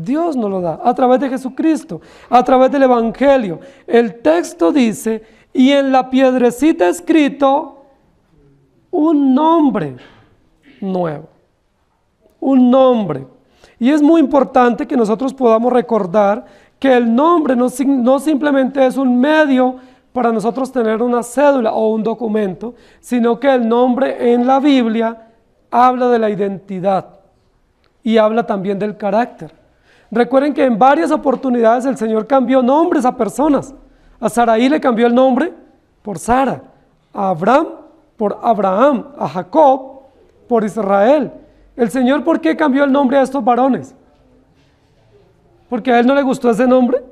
Dios nos lo da a través de Jesucristo, a través del Evangelio. El texto dice, y en la piedrecita escrito un nombre nuevo, un nombre. Y es muy importante que nosotros podamos recordar que el nombre no simplemente es un medio para nosotros tener una cédula o un documento, sino que el nombre en la Biblia habla de la identidad y habla también del carácter. Recuerden que en varias oportunidades el Señor cambió nombres a personas. A Saraí le cambió el nombre por Sara, a Abraham por Abraham, a Jacob por Israel. El Señor, ¿por qué cambió el nombre a estos varones? ¿Porque a él no le gustó ese nombre?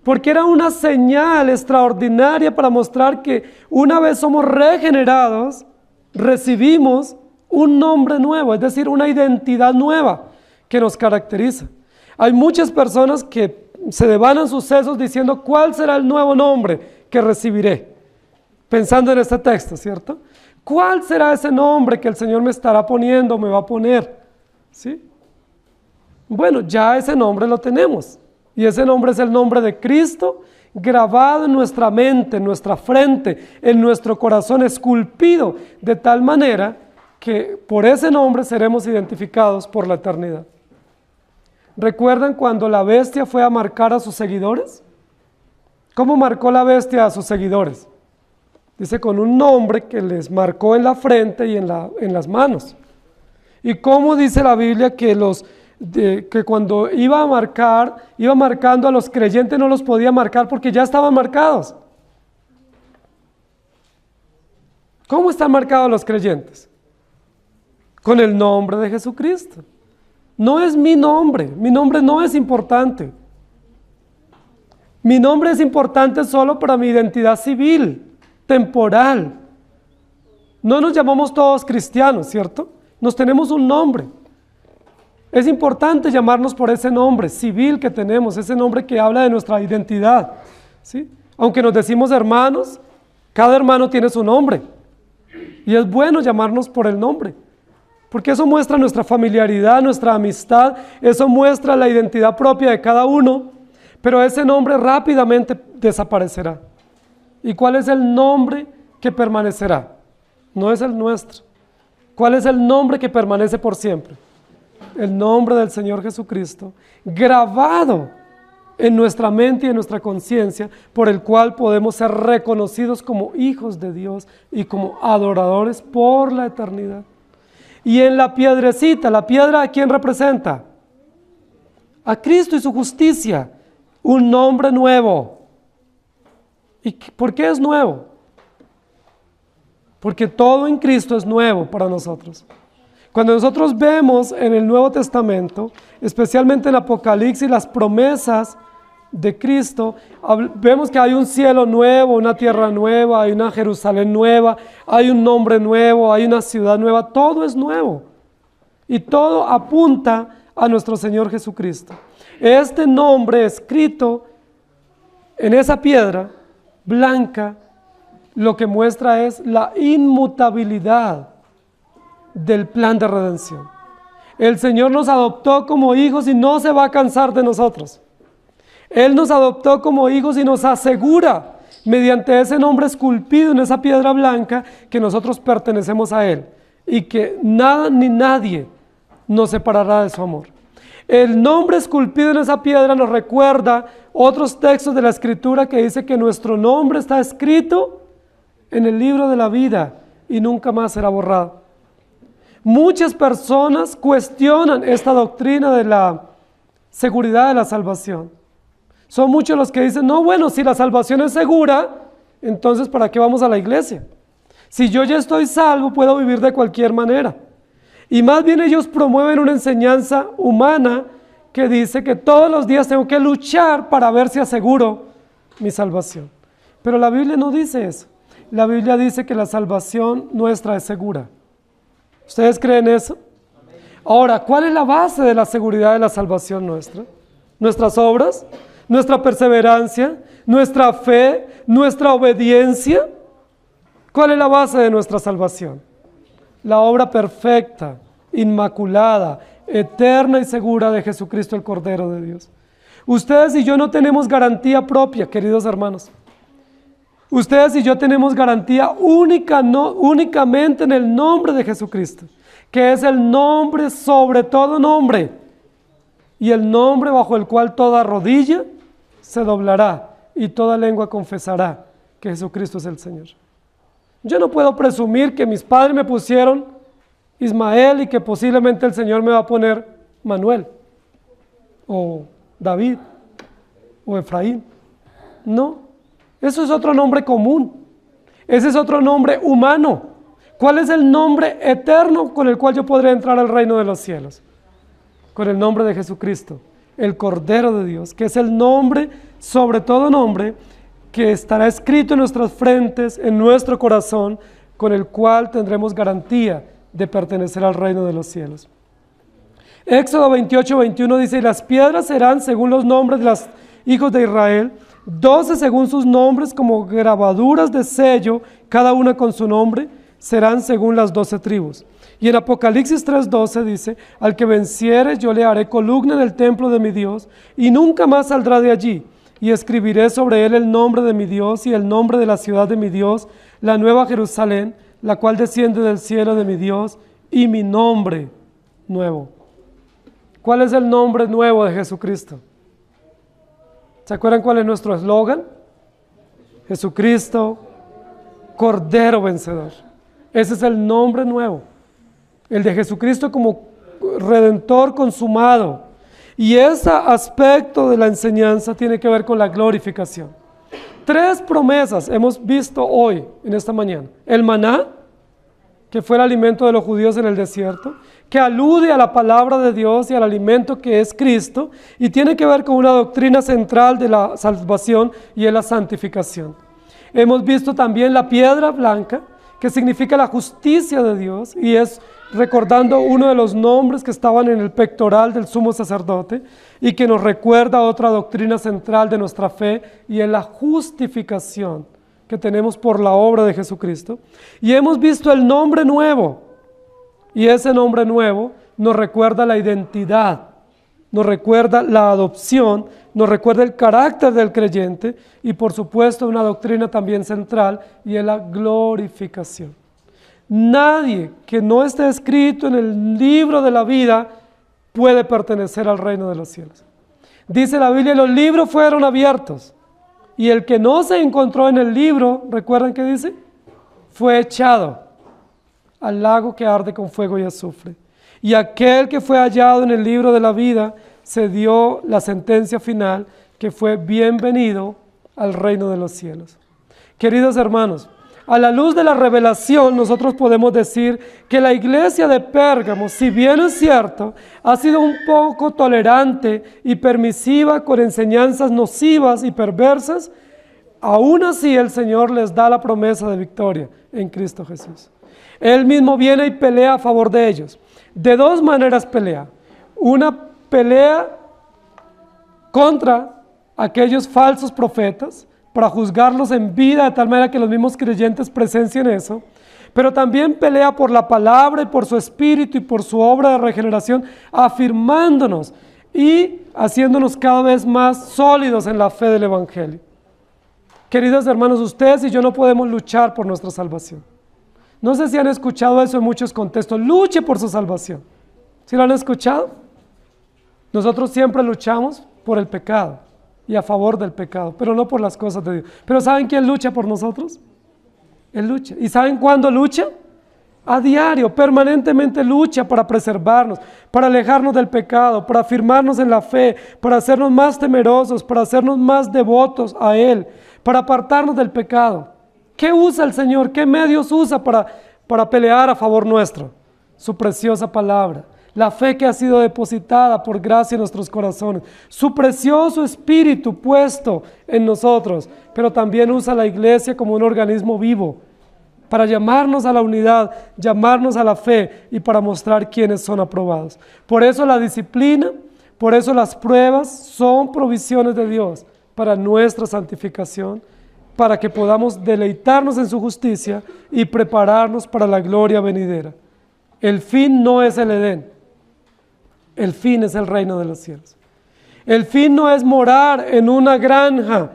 Porque era una señal extraordinaria para mostrar que una vez somos regenerados, recibimos un nombre nuevo, es decir, una identidad nueva que nos caracteriza. Hay muchas personas que se devanan sus sesos diciendo cuál será el nuevo nombre que recibiré, pensando en este texto, ¿cierto? ¿Cuál será ese nombre que el Señor me estará poniendo, me va a poner? ¿Sí? Bueno, ya ese nombre lo tenemos. Y ese nombre es el nombre de Cristo, grabado en nuestra mente, en nuestra frente, en nuestro corazón, esculpido, de tal manera que por ese nombre seremos identificados por la eternidad. ¿Recuerdan cuando la bestia fue a marcar a sus seguidores? ¿Cómo marcó la bestia a sus seguidores? Dice con un nombre que les marcó en la frente y en las manos. ¿Y cómo dice la Biblia que que cuando iba marcando a los creyentes no los podía marcar porque ya estaban marcados? ¿Cómo están marcados los creyentes? Con el nombre de Jesucristo. No es mi nombre no es importante. Mi nombre es importante solo para mi identidad civil, temporal. No nos llamamos todos cristianos, ¿cierto? Nos tenemos un nombre. Es importante llamarnos por ese nombre civil que tenemos, ese nombre que habla de nuestra identidad, ¿sí? Aunque nos decimos hermanos, cada hermano tiene su nombre. Y es bueno llamarnos por el nombre, porque eso muestra nuestra familiaridad, nuestra amistad, eso muestra la identidad propia de cada uno, pero ese nombre rápidamente desaparecerá. ¿Y cuál es el nombre que permanecerá? No es el nuestro. ¿Cuál es el nombre que permanece por siempre? El nombre del Señor Jesucristo, grabado en nuestra mente y en nuestra conciencia, por el cual podemos ser reconocidos como hijos de Dios y como adoradores por la eternidad. Y en la piedrecita, la piedra, ¿a quién representa? A Cristo y su justicia, un nombre nuevo. ¿Y por qué es nuevo? Porque todo en Cristo es nuevo para nosotros. Cuando nosotros vemos en el Nuevo Testamento, especialmente en Apocalipsis, las promesas de Cristo, vemos que hay un cielo nuevo, una tierra nueva, hay una Jerusalén nueva, hay un nombre nuevo, hay una ciudad nueva, todo es nuevo. Y todo apunta a nuestro Señor Jesucristo. Este nombre escrito en esa piedra blanca, lo que muestra es la inmutabilidad del plan de redención. El Señor nos adoptó como hijos y no se va a cansar de nosotros. Él nos adoptó como hijos y nos asegura, mediante ese nombre esculpido en esa piedra blanca, que nosotros pertenecemos a Él y que nada ni nadie nos separará de su amor. El nombre esculpido en esa piedra nos recuerda otros textos de la Escritura que dice que nuestro nombre está escrito en el libro de la vida y nunca más será borrado. Muchas personas cuestionan esta doctrina de la seguridad de la salvación. Son muchos los que dicen, no, bueno, si la salvación es segura, entonces ¿para qué vamos a la iglesia? Si yo ya estoy salvo, puedo vivir de cualquier manera. Y más bien ellos promueven una enseñanza humana que dice que todos los días tengo que luchar para ver si aseguro mi salvación. Pero la Biblia no dice eso. La Biblia dice que la salvación nuestra es segura. ¿Ustedes creen eso? Ahora, ¿cuál es la base de la seguridad de la salvación nuestra? ¿Nuestras obras? ¿Nuestra perseverancia? ¿Nuestra fe? ¿Nuestra obediencia? ¿Cuál es la base de nuestra salvación? La obra perfecta, inmaculada, eterna y segura de Jesucristo el Cordero de Dios. Ustedes y yo no tenemos garantía propia, queridos hermanos. Ustedes y yo tenemos garantía únicamente en el nombre de Jesucristo, que es el nombre sobre todo nombre, y el nombre bajo el cual toda rodilla se doblará y toda lengua confesará que Jesucristo es el Señor. Yo no puedo presumir que mis padres me pusieron Ismael y que posiblemente el Señor me va a poner Manuel o David o Efraín. No, eso es otro nombre común. Ese es otro nombre humano. ¿Cuál es el nombre eterno con el cual yo podré entrar al reino de los cielos? Con el nombre de Jesucristo, el Cordero de Dios, que es el nombre, sobre todo nombre, que estará escrito en nuestras frentes, en nuestro corazón, con el cual tendremos garantía de pertenecer al reino de los cielos. Éxodo 28:21 dice: y las piedras serán según los nombres de los hijos de Israel, 12 según sus nombres, como grabaduras de sello, cada una con su nombre, serán según las 12 tribus. Y en Apocalipsis 3:12 dice: al que venciere yo le haré columna en el templo de mi Dios, y nunca más saldrá de allí, y escribiré sobre él el nombre de mi Dios y el nombre de la ciudad de mi Dios, la nueva Jerusalén, la cual desciende del cielo de mi Dios, y mi nombre nuevo. ¿Cuál es el nombre nuevo de Jesucristo? ¿Se acuerdan cuál es nuestro eslogan? Jesucristo, Cordero Vencedor. Ese es el nombre nuevo. El de Jesucristo como Redentor consumado. Y ese aspecto de la enseñanza tiene que ver con la glorificación. 3 promesas hemos visto hoy, en esta mañana. El maná, que fue el alimento de los judíos en el desierto, que alude a la palabra de Dios y al alimento que es Cristo, y tiene que ver con una doctrina central de la salvación y es la santificación. Hemos visto también la piedra blanca, que significa la justicia de Dios, y es recordando uno de los nombres que estaban en el pectoral del sumo sacerdote, y que nos recuerda otra doctrina central de nuestra fe, y es la justificación que tenemos por la obra de Jesucristo. Y hemos visto el nombre nuevo, y ese nombre nuevo nos recuerda la identidad, nos recuerda la adopción, nos recuerda el carácter del creyente, y por supuesto una doctrina también central, y es la glorificación. Nadie que no esté escrito en el libro de la vida puede pertenecer al reino de los cielos. Dice la Biblia: los libros fueron abiertos, y el que no se encontró en el libro, ¿recuerdan qué dice? Fue echado al lago que arde con fuego y azufre. Y aquel que fue hallado en el libro de la vida, se dio la sentencia final, que fue bienvenido al reino de los cielos. Queridos hermanos, a la luz de la revelación, nosotros podemos decir que la iglesia de Pérgamo, si bien es cierto, ha sido un poco tolerante y permisiva con enseñanzas nocivas y perversas, aún así el Señor les da la promesa de victoria en Cristo Jesús. Él mismo viene y pelea a favor de ellos. De 2 maneras pelea. Una pelea contra aquellos falsos profetas, para juzgarlos en vida, de tal manera que los mismos creyentes presencien eso, pero también pelea por la palabra y por su espíritu y por su obra de regeneración, afirmándonos y haciéndonos cada vez más sólidos en la fe del Evangelio. Queridos hermanos, ustedes y yo no podemos luchar por nuestra salvación. No sé si han escuchado eso en muchos contextos: luche por su salvación. ¿Sí lo han escuchado? Nosotros siempre luchamos por el pecado y a favor del pecado, pero no por las cosas de Dios. Pero ¿saben quién lucha por nosotros? Él lucha. ¿Y saben cuándo lucha? A diario, permanentemente lucha para preservarnos, para alejarnos del pecado, para afirmarnos en la fe, para hacernos más temerosos, para hacernos más devotos a Él, para apartarnos del pecado. ¿Qué usa el Señor? ¿Qué medios usa para pelear a favor nuestro? Su preciosa palabra. La fe que ha sido depositada por gracia en nuestros corazones, su precioso espíritu puesto en nosotros, pero también usa la iglesia como un organismo vivo para llamarnos a la unidad, llamarnos a la fe y para mostrar quiénes son aprobados. Por eso la disciplina, por eso las pruebas son provisiones de Dios para nuestra santificación, para que podamos deleitarnos en su justicia y prepararnos para la gloria venidera. El fin no es el Edén. El fin es el reino de los cielos. El fin no es morar en una granja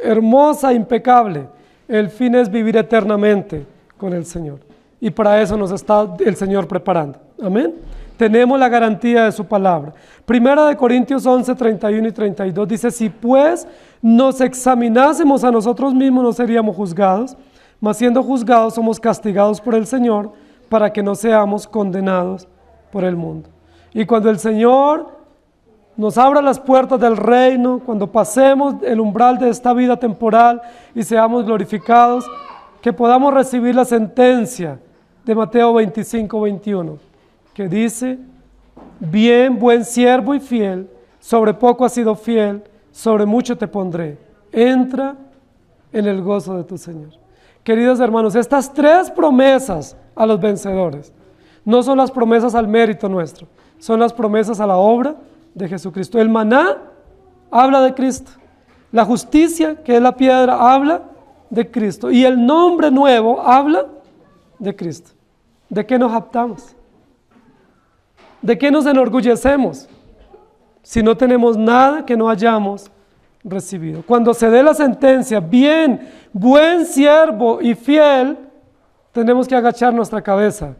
hermosa, impecable. El fin es vivir eternamente con el Señor. Y para eso nos está el Señor preparando. Amén. Tenemos la garantía de su palabra. Primera de Corintios 11, 31 y 32 dice: si pues nos examinásemos a nosotros mismos, no seríamos juzgados, mas siendo juzgados somos castigados por el Señor, para que no seamos condenados por el mundo. Y cuando el Señor nos abra las puertas del reino, cuando pasemos el umbral de esta vida temporal y seamos glorificados, que podamos recibir la sentencia de Mateo 25, 21, que dice: bien, buen siervo y fiel, sobre poco has sido fiel, sobre mucho te pondré. Entra en el gozo de tu Señor. Queridos hermanos, estas tres promesas a los vencedores no son las promesas al mérito nuestro, son las promesas a la obra de Jesucristo. El maná habla de Cristo, la justicia, que es la piedra, habla de Cristo, y el nombre nuevo habla de Cristo. ¿De qué nos jactamos? ¿De qué nos enorgullecemos si no tenemos nada que no hayamos recibido? Cuando se dé la sentencia, bien, buen siervo y fiel, tenemos que agachar nuestra cabeza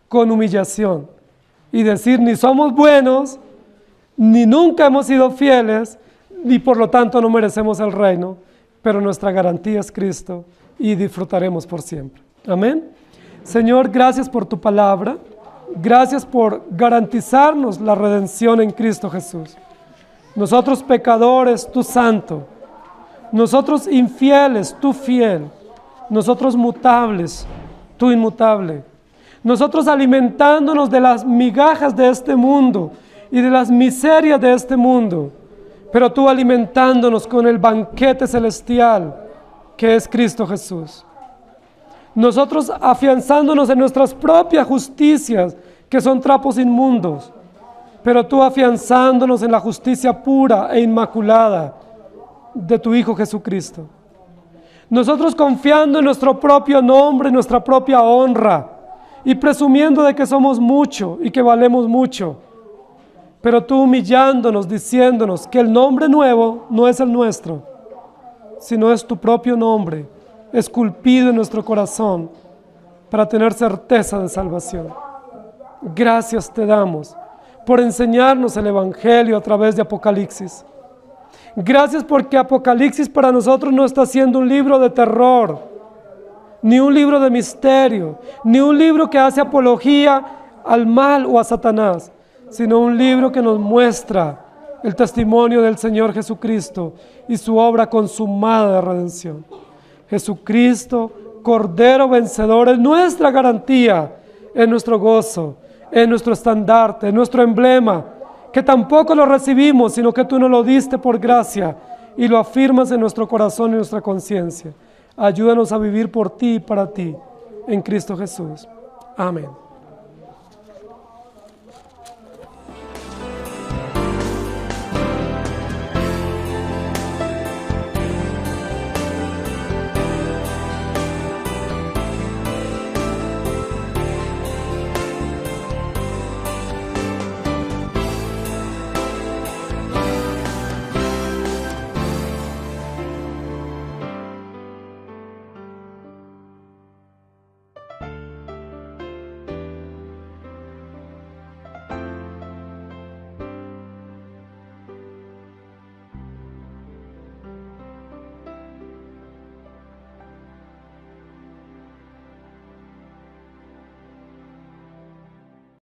con humillación y decir: ni somos buenos, ni nunca hemos sido fieles, ni por lo tanto no merecemos el reino, pero nuestra garantía es Cristo y disfrutaremos por siempre. Amén. Señor, gracias por tu palabra, gracias por garantizarnos la redención en Cristo Jesús. Nosotros pecadores, tú santo; nosotros infieles, tú fiel; nosotros mutables, tú inmutable; nosotros alimentándonos de las migajas de este mundo y de las miserias de este mundo, pero tú alimentándonos con el banquete celestial que es Cristo Jesús. Nosotros afianzándonos en nuestras propias justicias, que son trapos inmundos, pero tú afianzándonos en la justicia pura e inmaculada de tu Hijo Jesucristo. Nosotros confiando en nuestro propio nombre, en nuestra propia honra, y presumiendo de que somos mucho y que valemos mucho, pero tú humillándonos, diciéndonos que el nombre nuevo no es el nuestro, sino es tu propio nombre, esculpido en nuestro corazón para tener certeza de salvación. Gracias te damos por enseñarnos el Evangelio a través de Apocalipsis. Gracias porque Apocalipsis para nosotros no está siendo un libro de terror, ni un libro de misterio, ni un libro que hace apología al mal o a Satanás, sino un libro que nos muestra el testimonio del Señor Jesucristo y su obra consumada de redención. Jesucristo, Cordero vencedor, es nuestra garantía, es nuestro gozo, es nuestro estandarte, es nuestro emblema, que tampoco lo recibimos, sino que tú nos lo diste por gracia y lo afirmas en nuestro corazón y nuestra conciencia. Ayúdanos a vivir por ti y para ti, en Cristo Jesús. Amén.